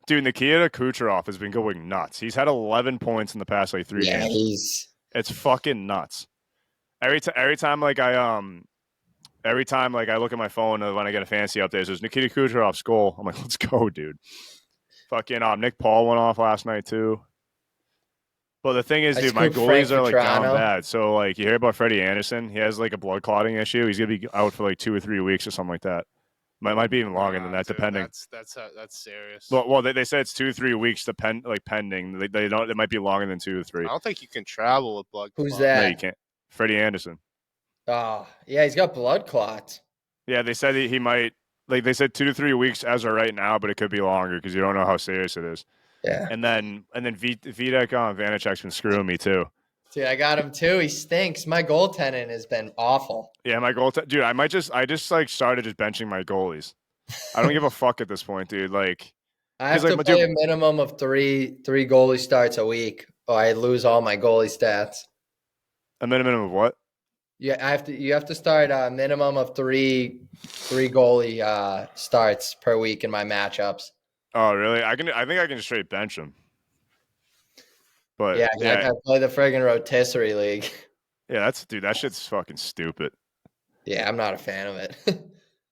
Dude, Nikita Kucherov has been going nuts. He's had 11 points in the past like 3 Yeah, games. It's fucking nuts. Every time like I look at my phone when I get a fancy update, it says Nikita Kucherov's goal. I'm like, let's go, dude. Fucking Nick Paul went off last night too. But the thing is, I dude, my scooped goalies Frank are like down Vetrano. bad. So like, you hear about Freddie Anderson? He has like a blood clotting issue. He's gonna be out for like 2 or 3 weeks or something like that. Might be even longer than that, Dude, depending. That's serious. Well, they said it's 2 or 3 weeks pending. They don't. It might be longer than 2 or 3. I don't think you can travel with blood. Who's clots. that? No, you can't. Freddie Anderson. Oh, yeah, he's got blood clots. Yeah, they said he might. Like they said 2 to 3 weeks as of right now, but it could be longer because you don't know how serious it is. Yeah. And then Vitek on Vanacek's been screwing me too. Dude, I got him too. He stinks. My goaltending has been awful. Yeah, my dude. I just like started just benching my goalies. I don't give a fuck at this point, dude. Like I have He's to like, play dude- a minimum of three goalie starts a week, or I lose all my goalie stats. a minimum of what? Yeah, you have to start a minimum of three goalie starts per week in my matchups. Oh, really? I think I can just straight bench him. But Yeah, yeah, I play the friggin' rotisserie league. that shit's fucking stupid. Yeah, I'm not a fan of it.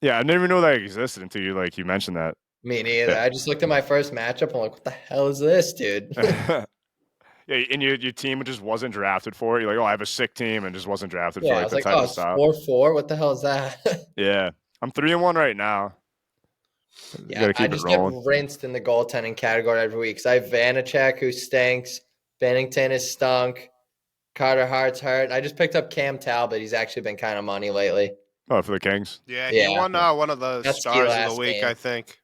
Yeah, I didn't even know that existed until you mentioned that. Me neither. Yeah. I just looked at my first matchup. I'm like, what the hell is this, dude? Yeah, and your team just wasn't drafted for it. You're like, oh, I have a sick team, and just wasn't drafted Yeah, for I it. was The like, type oh, of it's style. 4-4. What the hell is that? Yeah, I'm 3-1 right now. Yeah, Gotta keep I it just rolling. get rinsed in the goaltending category every week. Because I have Vanacek, who stinks. Bennington is stunk. Carter Hart's hurt. I just picked up Cam Talbot. He's actually been kind of money lately. Oh, for the Kings. Yeah, Yeah. he won one of the That's key stars of last the week, game. I think.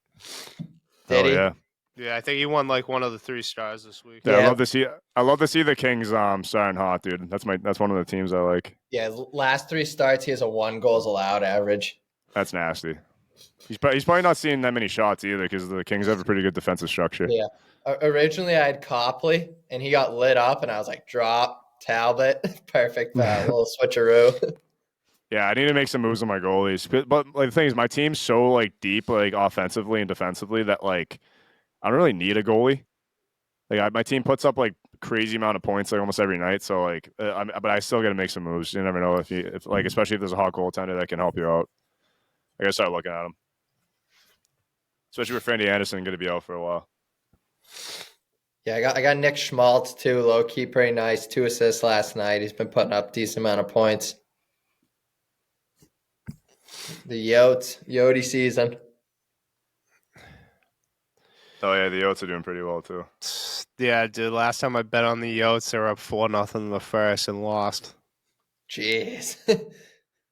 Did oh he? yeah. Yeah, I think he won like one of the 3 stars this week. Yeah, Yeah. I love to see the Kings starting hot, dude. That's one of the teams I like. Yeah, last 3 starts, he has a 1 goals allowed average. That's nasty. He's probably not seeing that many shots either because the Kings have a pretty good defensive structure. Yeah. Originally, I had Copley, and he got lit up, and I was like, drop Talbot. Perfect little switcheroo. Yeah, I need to make some moves on my goalies. But like, the thing is, my team's so like deep, like offensively and defensively, that like I don't really need a goalie. Like my team puts up like crazy amount of points like almost every night. So like, but I still got to make some moves. You never know if like especially if there's a hot goaltender that can help you out. I gotta start looking at him, especially with Randy Anderson going to be out for a while. Yeah, I got Nick Schmaltz too, low key, pretty nice. 2 assists last night. He's been putting up decent amount of points. The Yodi season. Oh yeah, the Yotes are doing pretty well too. Yeah, dude. Last time I bet on the Yotes, they were up 4-0 in the first and lost. Jeez.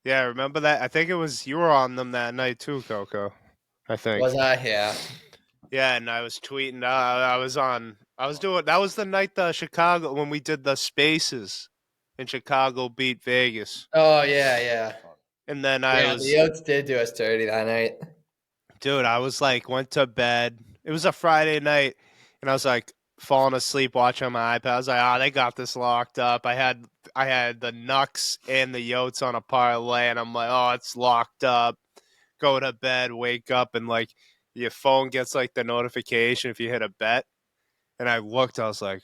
Yeah, remember that? I think it was you were on them that night too, Coco. I think. Was I? Yeah. Yeah, and I was tweeting. I was doing. That was the night Chicago when we did the spaces, and Chicago beat Vegas. Oh yeah. And then Yeah, the Yotes did do us dirty that night. dude, I was like, went to bed. It was a Friday night, and I was like falling asleep watching my iPad. I was like, they got this locked up. I had the Nucks and the Yotes on a parlay, and I'm like, oh, it's locked up. Go to bed, wake up, and like your phone gets like the notification if you hit a bet. And I looked, I was like,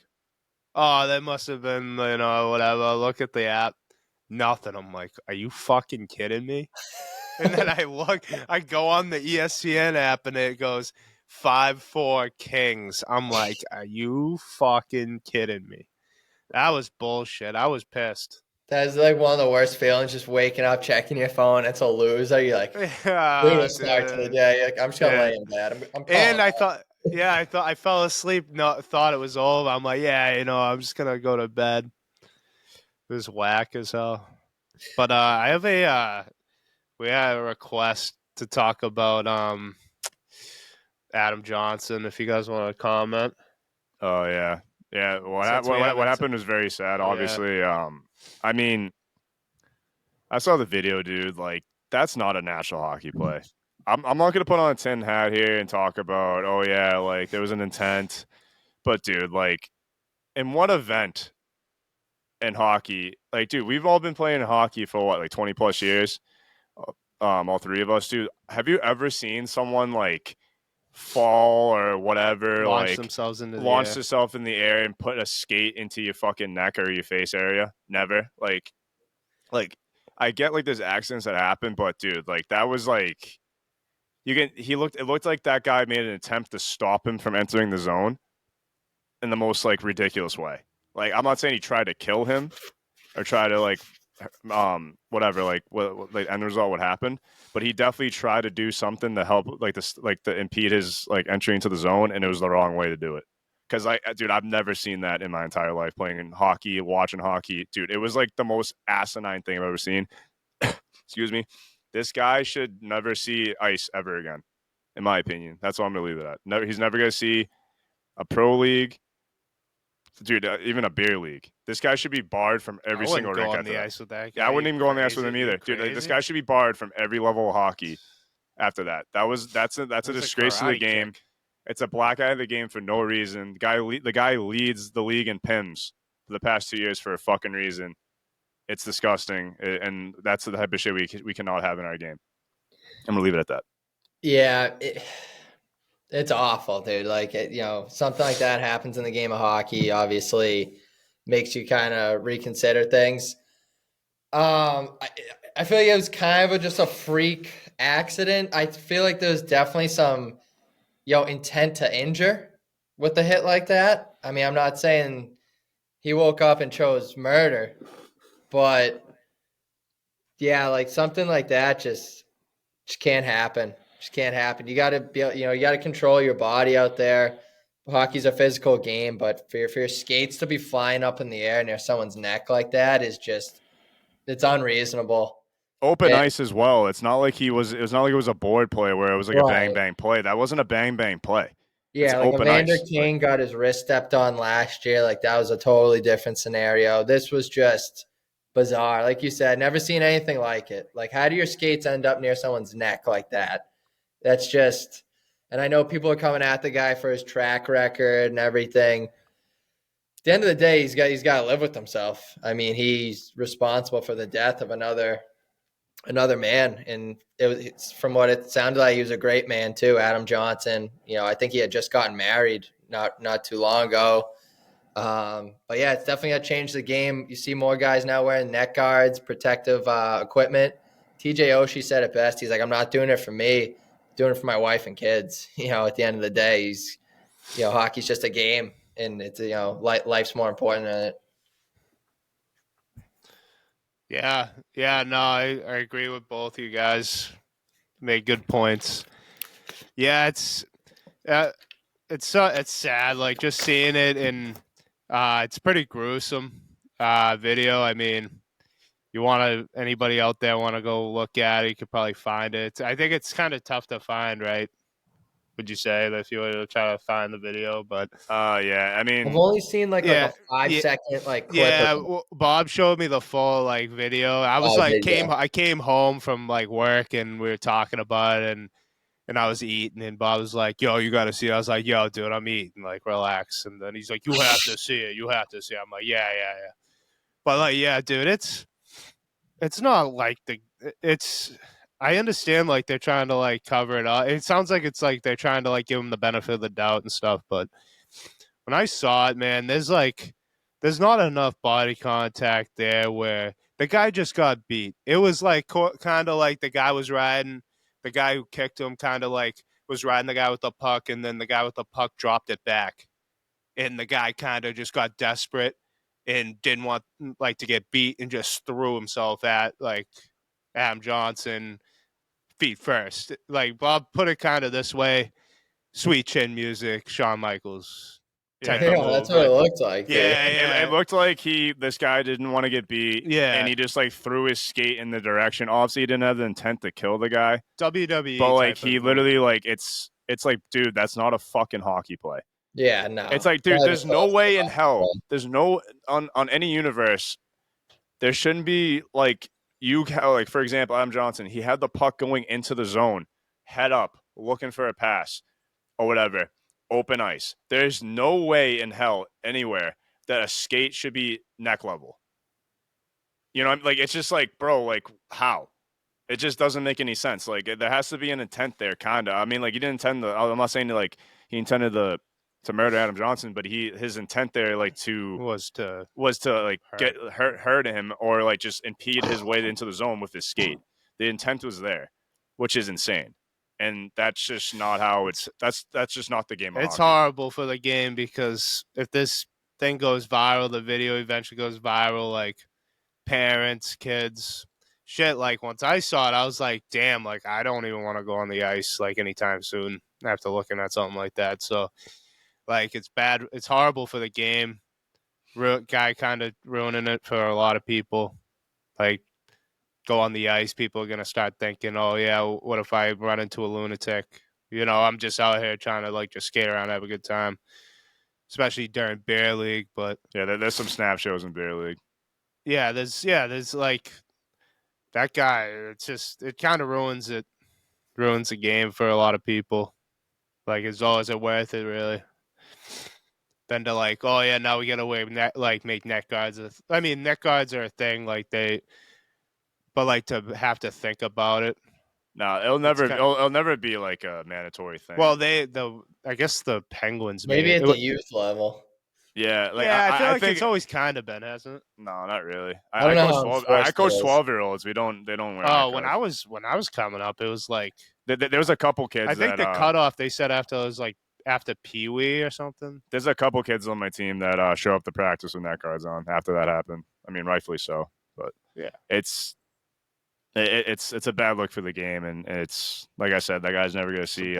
oh, that must have been, whatever. Look at the app. Nothing. I'm like, are you fucking kidding me? And then I go on the ESPN app and it goes 5-4 Kings. I'm like, are you fucking kidding me? That was bullshit. I was pissed. That's like one of the worst feelings, just waking up, checking your phone. It's a loser. You're like, brutal start to the day. You're like, I'm just gonna lay in bed. I'm and I thought, I fell asleep. No, thought it was over. I'm like, I'm just gonna go to bed. It was whack as hell. But I have we had a request to talk about Adam Johnson. If you guys want to comment. Oh yeah. What happened was very sad. Obviously, I mean, I saw the video, dude. Like, that's not a national hockey play. I'm not gonna put on a tin hat here and talk about, oh yeah, like there was an intent, but dude, like, in what event in hockey? Like, dude, we've all been playing hockey for what, like 20 plus years. All three of us, dude. Have you ever seen someone like fall or whatever, Launch like themselves into launch the air. themselves in the air and put a skate into your fucking neck or your face area? Never. Like I get like there's accidents that happen, but dude, like that was like it looked like that guy made an attempt to stop him from entering the zone in the most like ridiculous way. Like, I'm not saying he tried to kill him or try to like whatever, like what like end result would happen, but he definitely tried to do something to help like this, like to impede his like entry into the zone, and it was the wrong way to do it. Because dude, I've never seen that in my entire life playing in hockey, watching hockey, dude. It was like the most asinine thing I've ever seen. Excuse me. This guy should never see ice ever again, in my opinion. That's what I'm gonna leave it at. He's never gonna see a pro league, dude, even a beer league. This guy should be barred from every single rink after that. Ice with that guy. Yeah, I wouldn't even go on the ice with him either, dude. This guy should be barred from every level of hockey after that. That's a disgrace to the game. Kick. It's a black eye of the game for no reason. The guy leads the league in PIMS for the past 2 years for a fucking reason. It's disgusting, and that's the type of shit we cannot have in our game. I'm gonna leave it at that. Yeah, it's awful, dude. Like, something like that happens in the game of hockey. Obviously, makes you kind of reconsider things. I feel like it was kind of just a freak accident. I feel like there was definitely some, intent to injure with the hit like that. I mean, I'm not saying he woke up and chose murder, but yeah, like something like that just can't happen. Just can't happen. You got to be, you got to control your body out there. Hockey's a physical game, but for your skates to be flying up in the air near someone's neck like that is just, it's unreasonable. Open ice as well. It's not like it was not like it was a board play where it was like a bang bang play. That wasn't a bang bang play. Yeah, like Evander Kane got his wrist stepped on last year. Like, that was a totally different scenario. This was just bizarre. Like you said, never seen anything like it. Like, how do your skates end up near someone's neck like that? That's just, and I know people are coming at the guy for his track record and everything. At the end of the day, he's got to live with himself. I mean, he's responsible for the death of another man, and it's from what it sounded like, he was a great man too. Adam Johnson, I think he had just gotten married not too long ago. But yeah, it's definitely gonna change the game. You see more guys now wearing neck guards, protective equipment. TJ Oshie said it best. He's like, I'm not doing it for me, I'm doing it for my wife and kids. At the end of the day, hockey's just a game, and it's life's more important than it. Yeah, no, I agree with both you guys. Made good points. Yeah, it's sad, like just seeing it, and it's pretty gruesome video. I mean, anybody out there want to go look at it, you could probably find it. I think it's kind of tough to find, right? Would you say that if you were to try to find the video? But yeah, I I've mean, only seen like yeah, a 5 yeah, second clip. yeah. Of it. Bob showed me the full video. I was Oh, did ya? I came home from work, and we were talking about it, and I was eating, and Bob was like, "Yo, you got to see it." I was like, "Yo, dude, I'm eating. Like, relax." And then he's like, "You have to see it. You have to see it." I'm like, "Yeah, yeah, yeah." But yeah, dude, it's not like it's. I understand they're trying to cover it up. It sounds like it's they're trying to give him the benefit of the doubt and stuff. But when I saw it, man, there's not enough body contact there where the guy just got beat. It was kind of like the guy was riding, the guy who kicked him kind of was riding the guy with the puck, and then the guy with the puck dropped it back. And the guy kind of just got desperate and didn't want to get beat, and just threw himself at Adam Johnson feet first. Bob put it kind of this way: sweet chin music, Shawn Michaels type of Yeah, move. that's what it looked like. Yeah, yeah. It looked like this guy didn't want to get beat. Yeah. And he just threw his skate in the direction. Obviously, he didn't have the intent to kill the guy. WWE. But he literally it's like, dude, that's not a fucking hockey play. Yeah, no. It's like, dude, there's no way in hell. There's no on any universe. There shouldn't be for example, Adam Johnson. He had the puck going into the zone, head up, looking for a pass or whatever. Open ice. There's no way in hell anywhere that a skate should be neck level. It's just bro, how? It just doesn't make any sense. There has to be an intent there, kind of. I mean, he didn't intend I'm not saying he intended to murder Adam Johnson, but his intent there, was to get hurt him or just impede his way into the zone with his skate. The intent was there, which is insane. And that's just not how that's just not the game of It's hockey. horrible for the game, because if this thing goes viral, the video eventually goes viral, parents, kids, shit. Once I saw it, I was like, damn, I don't even want to go on the ice anytime soon after looking at something like that. So it's bad. It's horrible for the game. Guy kind of ruining it for a lot of people. Go on the ice, people are going to start thinking, oh, yeah, what if I run into a lunatic? I'm just out here trying to, just skate around and have a good time, especially during beer league. But yeah, there's some snap shows in beer league. Yeah, there's that guy. It kind of ruins the game for a lot of people. Is it worth it, really? Then to oh, yeah, now we got to make neck guards. I mean, neck guards are a thing, but to have to think about it. No, it'll never be a mandatory thing. Well, I guess the Penguins maybe at the youth level. Yeah, I think it's always kind of been, hasn't it? No, not really. I don't know. I coach 12-year-olds. They don't wear. Oh, when I was coming up, it was there was a couple kids. I think the cutoff they said after it was after Pee Wee or something. There's a couple kids on my team that show up to practice with neck guards on after that happened. I mean, rightfully so, but yeah, it's a bad look for the game, and it's like I said, that guy's never going to see.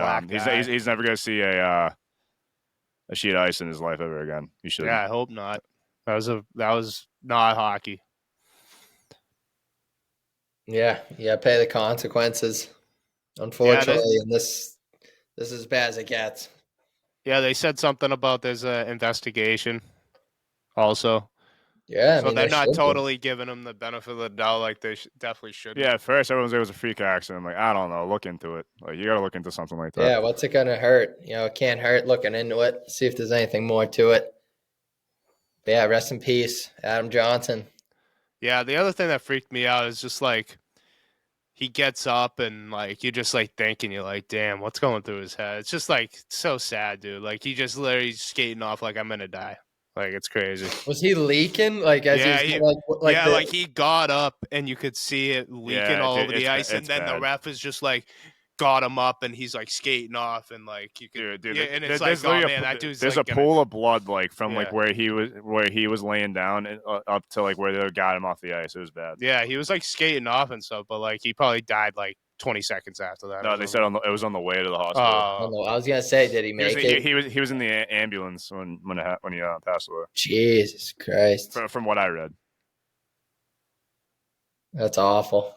He's never going to see a sheet of ice in his life ever again. He should. Yeah, I hope not. That was not hockey. Yeah, pay the consequences. Unfortunately, and this is as bad as it gets. Yeah, they said something about there's an investigation also. Yeah, so they're not totally giving them the benefit of the doubt like they definitely should. Yeah, at first everyone was like, it was a freak accident. I'm like, I don't know, look into it. You got to look into something like that. Yeah, what's it gonna hurt? It can't hurt looking into it. See if there's anything more to it. But yeah, rest in peace, Adam Johnson. Yeah, the other thing that freaked me out is just he gets up and like you're just like thinking, you're like, damn, what's going through his head? It's just like so sad, dude. Like he just literally skating off like I'm gonna die. Like it's crazy. Was he leaking like as Yeah, he was like he got up and you could see it leaking Yeah, all dude, over the ice, and it's then the bad. ref is just like got him up and he's like skating off and like you could Dude, yeah, and it's there's like, oh literally man, that dude's there's like a pool of blood like from like Yeah. where he was laying down and, up to like where they got him off the ice. It was bad. yeah, he was like skating off and stuff, but like he probably died like 20 seconds after that. No, they said it was on the way to the hospital. I don't know. I was gonna say, did he make it? He was in the ambulance when he passed away. Jesus Christ, From what I read. that's awful.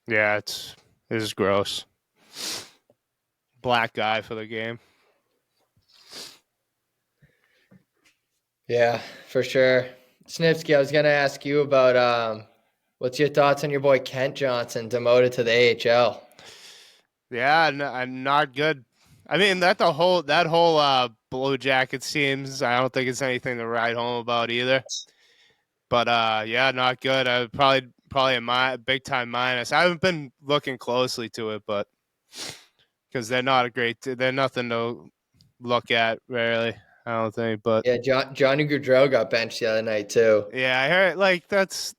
Yeah, it is gross. Black guy for the game. Yeah, for sure. Snipsky, I was gonna ask you about what's your thoughts on your boy Kent Johnson demoted to the AHL? Yeah, I'm not good. I mean that whole Blue Jackets teams. I don't think it's anything to write home about either. But yeah, not good. I probably a big time minus. I haven't been looking closely to it, but because they're nothing to look at really. I don't think, but Yeah, Johnny Gaudreau got benched the other night too. yeah, I heard like that's.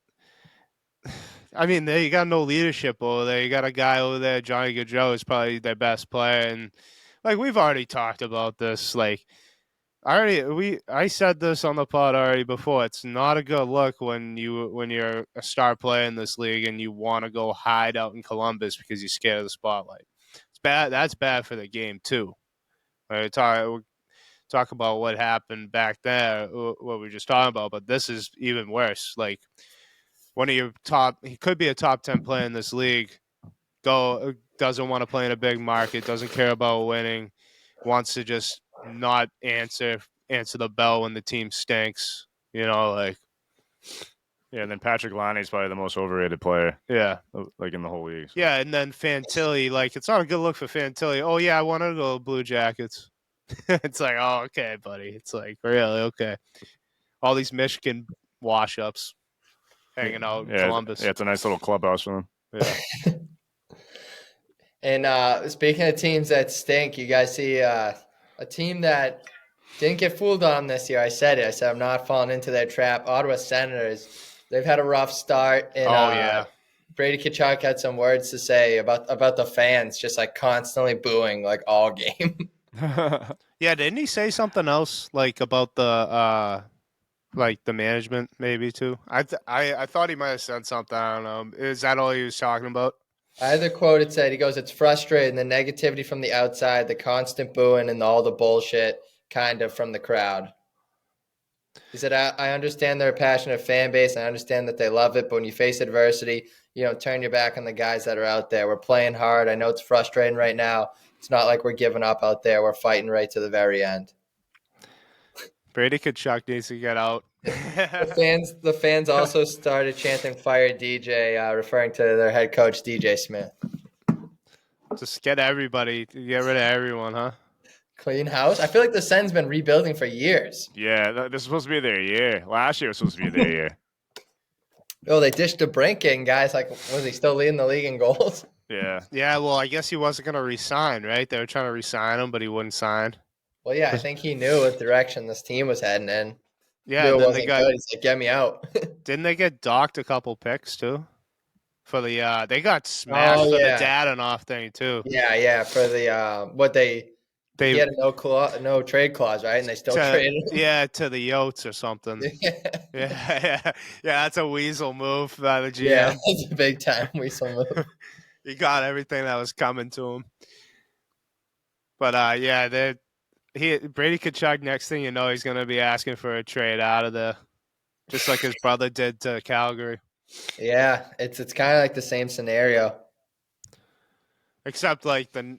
I mean, you got no leadership over there. You got a guy over there, Johnny Gaudreau, is probably their best player, and like we've already talked about this. Like, I said this on the pod already before. It's not a good look when you're a star player in this league and you want to go hide out in Columbus because you're scared of the spotlight. It's bad. That's bad for the game too. We talk about what happened back there, what we were just talking about, but this is even worse. Like one of your he could be a top 10 player in this league. Doesn't want to play in a big market, doesn't care about winning, wants to just not answer the bell when the team stinks. You know, like Yeah, and then Patrick Laine is probably the most overrated player. Yeah, like in the whole league. So. Yeah, and then Fantilli, like it's not a good look for Fantilli. Oh yeah, I want to go Blue Jackets. It's like, oh okay, buddy. It's like really okay. All these Michigan wash-ups hanging out in Columbus. Yeah, it's a nice little clubhouse for them. Yeah. And speaking of teams that stink, you guys see a team that didn't get fooled on this year. I said it. I said I'm not falling into their trap. Ottawa Senators. They've had a rough start. And, Brady Tkachuk had some words to say about the fans, just like constantly booing like all game. Yeah, didn't he say something else like about the management maybe too? I thought he might have said something. I don't know. Is that all he was talking about? I had the quote. It said, he goes, "It's frustrating, the negativity from the outside, the constant booing, and all the bullshit kind of from the crowd." He said, I understand they're a passionate fan base. I understand that they love it. But when you face adversity, turn your back on the guys that are out there. We're playing hard. I know it's frustrating right now. It's not like we're giving up out there. We're fighting right to the very end. Brady Tkachuk needs to get out. The fans also started chanting "Fire DJ," referring to their head coach DJ Smith. Just get everybody, get rid of everyone, huh? Clean house. I feel like the Sens been rebuilding for years. Yeah, this is supposed to be their year. Last year was supposed to be their year. Oh, they dished DeBrincat, guys. Like, was he still leading the league in goals? Yeah. Yeah, well, I guess he wasn't going to resign, right? They were trying to resign him, but he wouldn't sign. Well, yeah, I think he knew what direction this team was heading in. Yeah, knew it wasn't good. He's like, "Get me out." Didn't they get docked a couple picks too? For the they got smashed for the Dadonov thing too. Yeah, for the he had a no trade clause, right? And they still traded him. Yeah, to the Yotes or something. yeah, that's a weasel move by the GM. Yeah, it's a big time weasel move. He got everything that was coming to him. But Brady Tkachuk, next thing you know, he's going to be asking for a trade out of there, just like his brother did to Calgary. Yeah, it's kind of like the same scenario. Except like the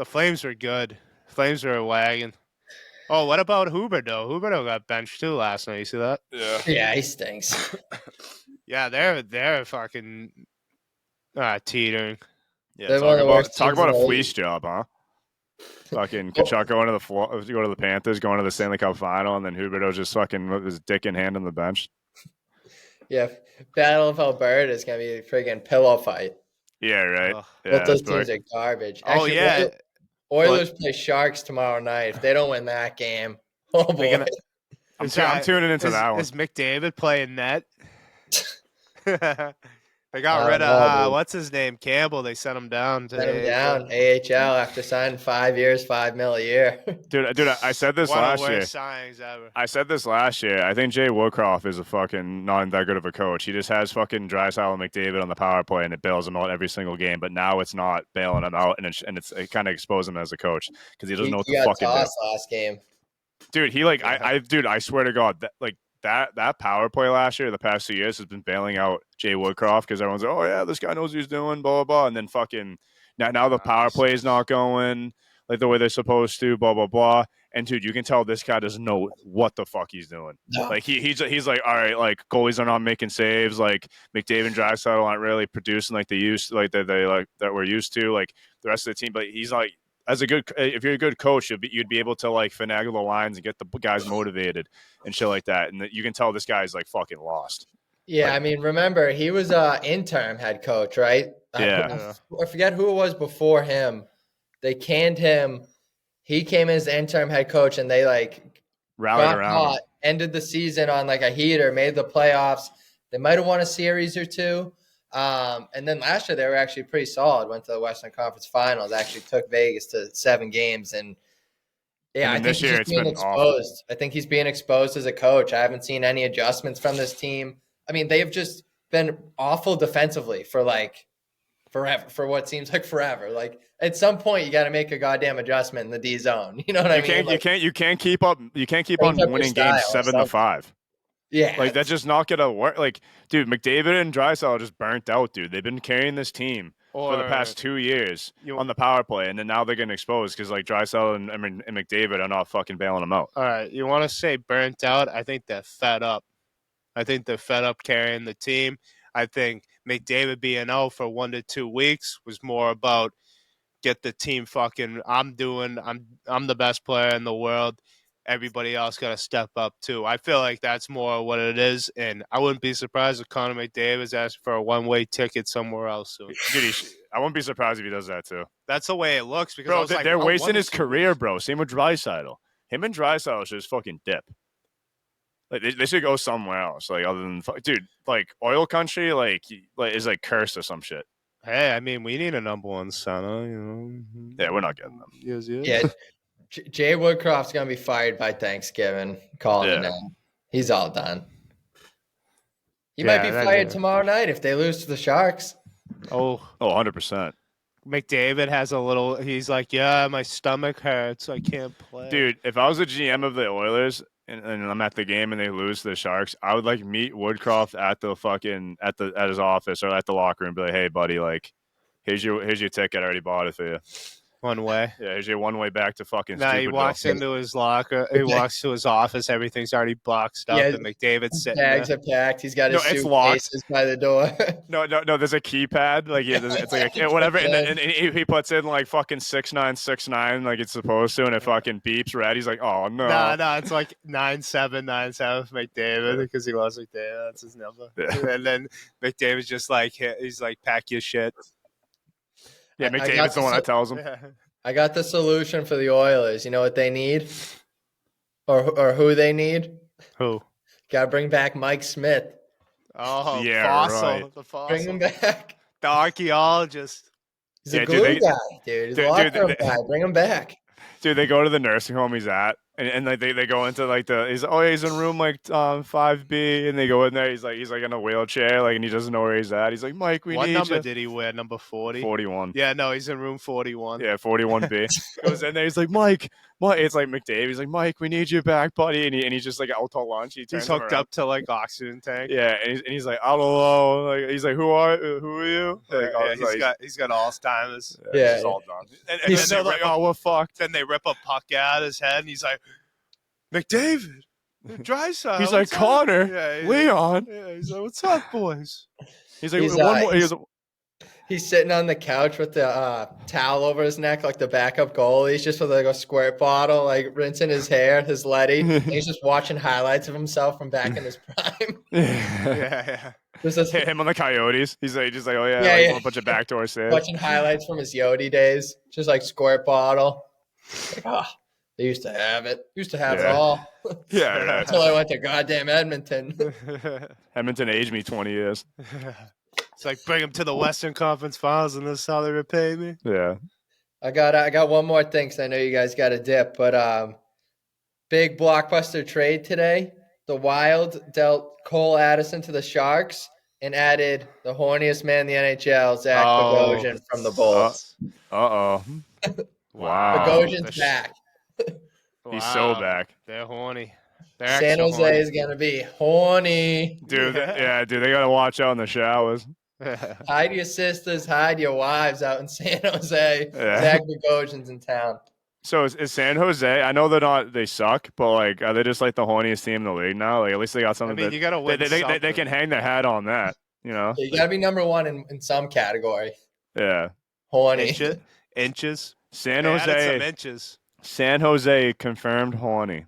Flames were good. Flames were a wagon. Oh, what about Huberdeau? Huberdeau got benched too last night. You see that? Yeah, he stinks. Yeah, they're fucking teetering. Yeah, talk about a fleece job, huh? Fucking Tkachuk going to the Panthers, going to the Stanley Cup final, and then Huberdeau just fucking with his dick in hand on the bench. Yeah, Battle of Alberta is gonna be a friggin' pillow fight. Yeah, right. Ugh. Yeah, Both those that's right. teams are garbage. Oh Actually, yeah, Oilers play Sharks tomorrow night. If they don't win that game, oh they're boy. gonna. I'm tuning into that one. Is McDavid playing net? They got I rid don't know, of dude. what's his name, Campbell. They sent him down to Send him the AHL. down AHL after signing 5 years, $5 million a year. Dude, I said this One of last the year. worst signings ever. I said this last year. I think Jay Woodcroft is a fucking not that good of a coach. He just has fucking Drysdale and McDavid on the power play, and it bails him out every single game. But now it's not bailing him out, and it kind of exposes him as a coach because he doesn't know what He to got fucking do. tossed last game. Dude, I swear to God, that power play last year, the past 2 years, has been bailing out Jay Woodcroft because everyone's like, oh yeah, this guy knows what he's doing, blah blah blah, and then fucking now the power play is not going like the way they're supposed to, blah blah blah. And dude, you can tell this guy doesn't know what the fuck he's doing. No. Like he's like, all right, like goalies are not making saves, like McDavid and Draisaitl aren't really producing like they used, like that we're used to, like the rest of the team. But he's like, if you're a good coach, you'd be able to like finagle the lines and get the guys motivated and shit like that. And you can tell this guy's like fucking lost. Yeah, Like- I mean, remember, he was interim head coach, right? Yeah. I forget who it was before him. They canned him. He came as the interim head coach, and they like Rallied got around hot, him. ended the season on like a heater, made the playoffs. They might have won a series or two. And then last year they were actually pretty solid. Went to the Western Conference Finals. Actually took Vegas to 7 games, and yeah, And I think this he's year just it's being been exposed. I think he's being exposed as a coach. I haven't seen any adjustments from this team. I mean, they've just been awful defensively for like forever, for what seems like forever. Like at some point, you got to make a goddamn adjustment in the D zone. You know what I mean? Like, You can't keep up. You can't keep change on up your winning style games or 7-5. yeah, Like that's just not gonna work. Like, dude, McDavid and Draisaitl are just burnt out, dude. They've been carrying this team for the past 2 years on the power play, and then now they're getting exposed because like Draisaitl and McDavid are not fucking bailing them out. All right, you want to say burnt out? I think they're fed up. I think they're fed up carrying the team. I think McDavid being out for 1 to 2 weeks was more about get the team fucking. I'm the best player in the world. Everybody else got to step up too. I feel like that's more what it is, and I wouldn't be surprised if Connor McDavid's asking for a one-way ticket somewhere else soon. Dude, I wouldn't be surprised if he does that too. That's the way it looks because Bro, I was like, they're wow, wasting 1 to his 2 career, weeks. bro. Same with Draisaitl. Him and Draisaitl should just fucking dip. Like they should go somewhere else. Like other than dude, like oil country, like is like cursed or some shit. Hey, I mean, we need a number 1 center, you know. Yeah, we're not getting them. Yes. yeah. Jay Woodcroft's gonna be fired by Thanksgiving. Calling it now. He's all done. He might be fired tomorrow night if they lose to the Sharks. Oh, 100%. McDavid has a little. He's like, yeah, my stomach hurts. I can't play. Dude, if I was a GM of the Oilers and I'm at the game and they lose to the Sharks, I would like meet Woodcroft at the fucking at his office or at the locker room and be like, hey buddy, like here's your ticket. I already bought it for you. One way. Yeah, here's your one way back to fucking Nah, he walks into his locker. He walks to his office. Everything's already boxed up, and McDavid's sitting Bags there. are packed. He's got his it's locked. suitcases by the door. No. There's a keypad. Like it's like whatever, and he puts in like fucking 6969 like it's supposed to, and it fucking beeps red. He's like, oh no. No, it's like 9797 for McDavid because he loves McDavid. That's his number. Yeah. And then McDavid's just like he's like, pack your shit. Yeah, McDavid's the one that tells him. I got the solution for the Oilers. You know what they need, or who they need? Who? Got to bring back Mike Smith. Oh, yeah, Fossil, right. the Fossil, Bring him back. the archaeologist. He's a glue guy, dude. He's a locker room guy. Bring him back. Dude, they go to the nursing home he's at, and like they go into like he's in room like 5B, and they go in there. He's like in a wheelchair, like, and he doesn't know where he's at. He's like, Mike, we What need number you. did he wear? Number 40. 41. Yeah, no, he's in room 41. Yeah, 41B. Goes in there. He's like, Mike. It's like McDavid. He's like, Mike, we need you back, buddy. And he's just like out to lunch. He's hooked up to like oxygen tank. Yeah, and he's like, I don't know. Like, he's like, who are you? Like, He's got Alzheimer's. Yeah. It's all done. And He's then they're like, oh, we're fucked. Then they rip a puck out of his head, and he's like, McDavid, Draisaitl. He's like, Connor, Leon. Yeah, he's like, what's up, boys? He's like, He's, he's sitting on the couch with the towel over his neck, like the backup goalie. He's just with like a squirt bottle, like rinsing his hair, his Letty. And he's just watching highlights of himself from back in his prime. Yeah. This is Him on the Coyotes. He's like, just like, oh yeah, Yeah, like yeah. a bunch of backdoor saves. watching highlights from his Yodi days, just like squirt bottle. Like, they used to have it. Used to have it Yeah. all Yeah, right. until I went to goddamn Edmonton. Edmonton aged me 20 years. It's like bring him to the Western Conference Finals, and this is how they repay me. Yeah. I got one more thing, because I know you guys got a dip, but big blockbuster trade today. The Wild dealt Cole Addison to the Sharks and added the horniest man in the NHL, Zach Bogosian from the Bulls. Uh-oh. Wow. Bogosian's back. He's so back. They're horny. They're San extra Jose horny. is going to be horny. Dude, dude, they got to watch out in the showers. Hide your sisters, hide your wives out in San Jose. Yeah. Zach Bogosian's in town. So is San Jose? I know they suck, but like, are they just like the horniest team in the league now? Like, at least they got I something. mean, you gotta win they something. can hang their hat on that. You know? You got to be number one in some category. Yeah. Horny. Inches. San They added some Jose. inches. San Jose confirmed horny.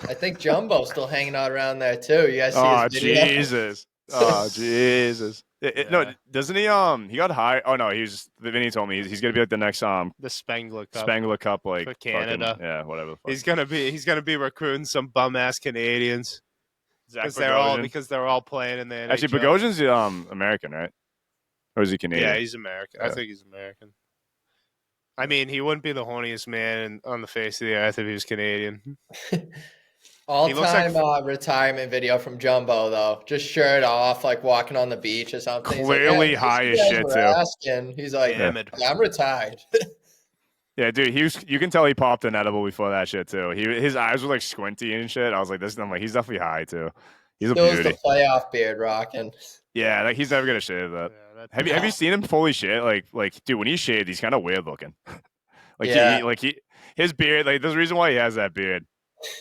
I think Jumbo's still hanging out around there too. You guys see Oh his video? Jesus! Oh Jesus! No, doesn't he? He got hired. Oh no, Vinny told me he's gonna be like the next The Spengler Cup. Spengler Cup, like For Canada. fucking, yeah, whatever. the fuck. He's gonna be recruiting some bum ass Canadians Zach because they're all playing in the NHL. Actually, Bogosian's American, right? Or is he Canadian? Yeah, he's American. I Yeah. think he's American. I mean, he wouldn't be the horniest man on the face of the earth if he was Canadian. All-time retirement video from Jumbo though. Just shirt off, like walking on the beach or something. He's Clearly like, high as you guys shit, were too. asking. He's like, Hammered. I'm retired. Yeah, dude, you can tell he popped an edible before that shit too. His eyes were like squinty and shit. I was like, I'm like, he's definitely high too. He's a Still has beauty. the playoff beard rocking. Yeah, like he's never gonna shave that. Yeah, Have you seen him fully shave? Like, dude, when he's shaved, he's kind of weird looking. Yeah. His beard. Like, there's a reason why he has that beard.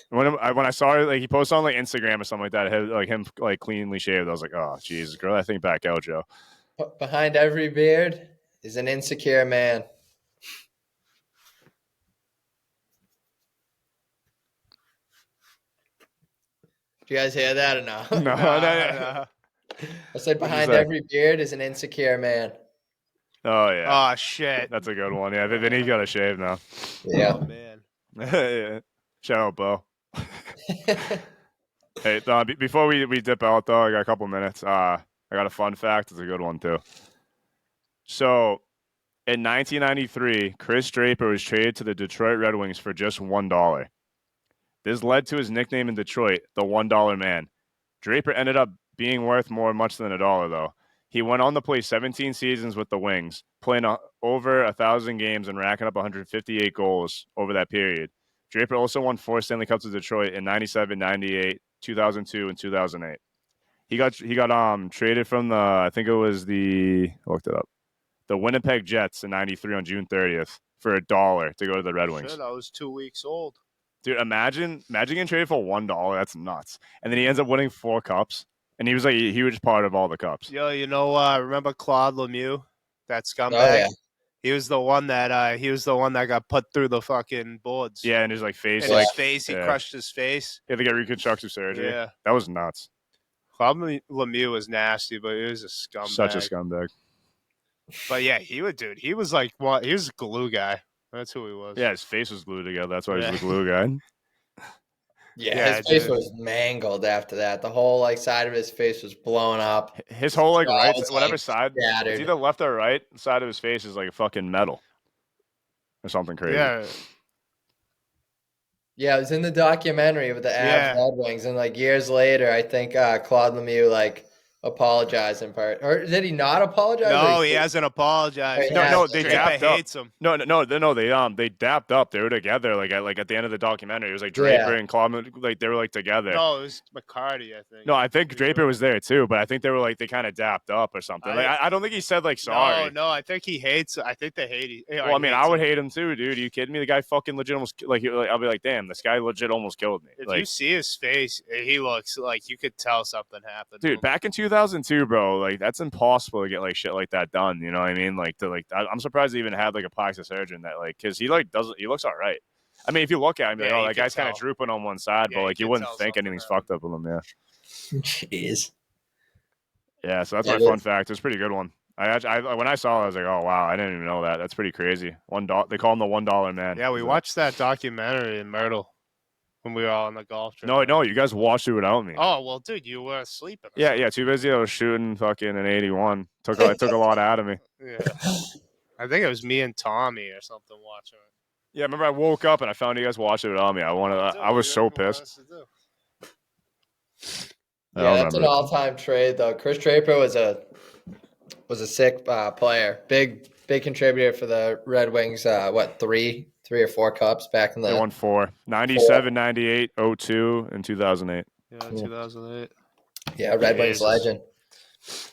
When I saw it, like he posted on like Instagram or something like that, like him like cleanly shaved. I was like, oh Jesus, girl, that thing back out, Joe. Behind every beard is an insecure man. Did you guys hear that or no? No. I said behind that? every beard is an insecure man. Oh yeah. Oh shit. That's a good one. Yeah, then he got a shave now. Yeah. Oh man. Yeah. Shout out, Bo. Hey, before we dip out though, I got a couple minutes. I got a fun fact. It's a good one too. So, in 1993, Chris Draper was traded to the Detroit Red Wings for just $1. This led to his nickname in Detroit, the $1 Man. Draper ended up being worth much than $1 though. He went on to play 17 seasons with the Wings, playing over 1,000 games and racking up 158 goals over that period. Draper also won 4 Stanley Cups with Detroit in 97, 98, 2002, and 2008. He got traded from I looked it up, the Winnipeg Jets in 93 on June 30th for $1 to go to the Red Wings. Shit, I was 2 weeks old. Dude, imagine getting traded for $1. That's nuts. And then he ends up winning 4 cups. And he was like a huge part of all the cups. Yo, remember Claude Lemieux? That scumbag? Oh, yeah. He was the one that got put through the fucking boards. Yeah, and his like face. In his face, he yeah. crushed his face. He had to get reconstructive surgery. Yeah. That was nuts. Claude Lemieux was nasty, but he was a scumbag. Such a scumbag. But yeah, he was like what? He was a glue guy. That's who he was. Yeah, his face was glued together. That's why he was the glue guy. Yeah, his face was mangled after that. The whole like side of his face was blown up. His whole like right, was, whatever like, side, scattered. it's either left or right side of his face is like a fucking metal or something crazy. Yeah. Yeah, it was in the documentary with the Avs Red Wings, and like years later, I think Claude Lemieux like apologized in part, or did he not apologize? No, he hasn't apologized. No, they Draper dapped up. hates him. No, they dapped up. They were together. Like at the end of the documentary, it was like Draper and Claude, like they were like together. No, it was McCarty, I think. No, I think Draper was there too, but I think they were like they kind of dapped up or something. I don't think he said like sorry. No, I think he hates. I think they hate. Well, I mean, I would hate him too, dude. Are you kidding me? The guy fucking legit almost I'll be like, damn, this guy legit almost killed me. If you see his face, he looks like you could tell something happened. Dude, back in 2002, bro, like that's impossible to get like shit like that done. You know what I mean? I'm surprised they even had like a plastic surgeon that like because he looks all right. I mean, if you look at him, Yeah, that guy's kind of drooping on one side, Yeah, but like you you wouldn't can think tell anything's something fucked up with him. Yeah. Jeez. Yeah, so that's Yeah, my it fun is. fact. It's a pretty good one. When I saw it, I was like, oh wow, I didn't even know that. That's pretty crazy. $1. They call him the $1 man. Yeah, we Is that- watched that documentary in Myrtle when we were all on the golf trip. No, you guys watched it without me. Oh well, dude, you were sleeping. Yeah, too busy. I was shooting fucking an 81. It took a lot out of me. Yeah. I think it was me and Tommy or something watching it. Yeah, remember I woke up and I found you guys watching it without me. I was so pissed. I Yeah, don't that's an remember. all-time trade though. Chris Draper was a sick player. Big contributor for the Red Wings. What, three or four cups back in They the won 4. 97, 98, 02, and 2008. Yeah, 2008. yeah Red Wings Jesus. legend.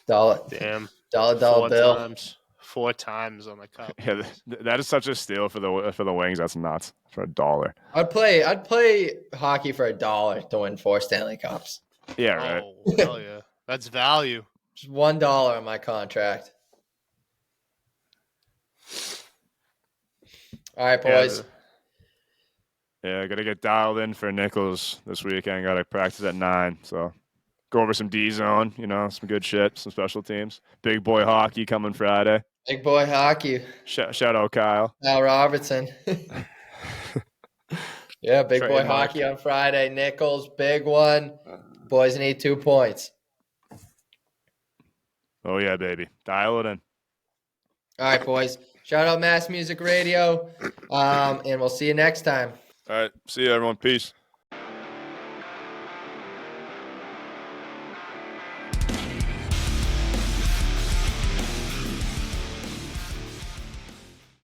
Dollar Damn. bill. 4 times on the cup. Yeah, that is such a steal for the Wings. That's nuts. For $1. I'd play hockey for $1 to win 4 Stanley Cups. Yeah, right. Oh, hell yeah. That's value. Just $1 on my contract. All right, boys. Yeah, gotta get dialed in for Nichols this weekend. Gotta practice at 9. So go over some D zone, some good shit, some special teams. Big boy hockey coming Friday. Big boy hockey. Shout out Kyle. Al Robertson. Yeah, big boy Trademark. hockey on Friday. Nichols, big one. Boys need 2 points. Oh yeah, baby. Dial it in. All right, boys. Shout out Mass Music Radio. And we'll see you next time. All right. See you everyone. Peace.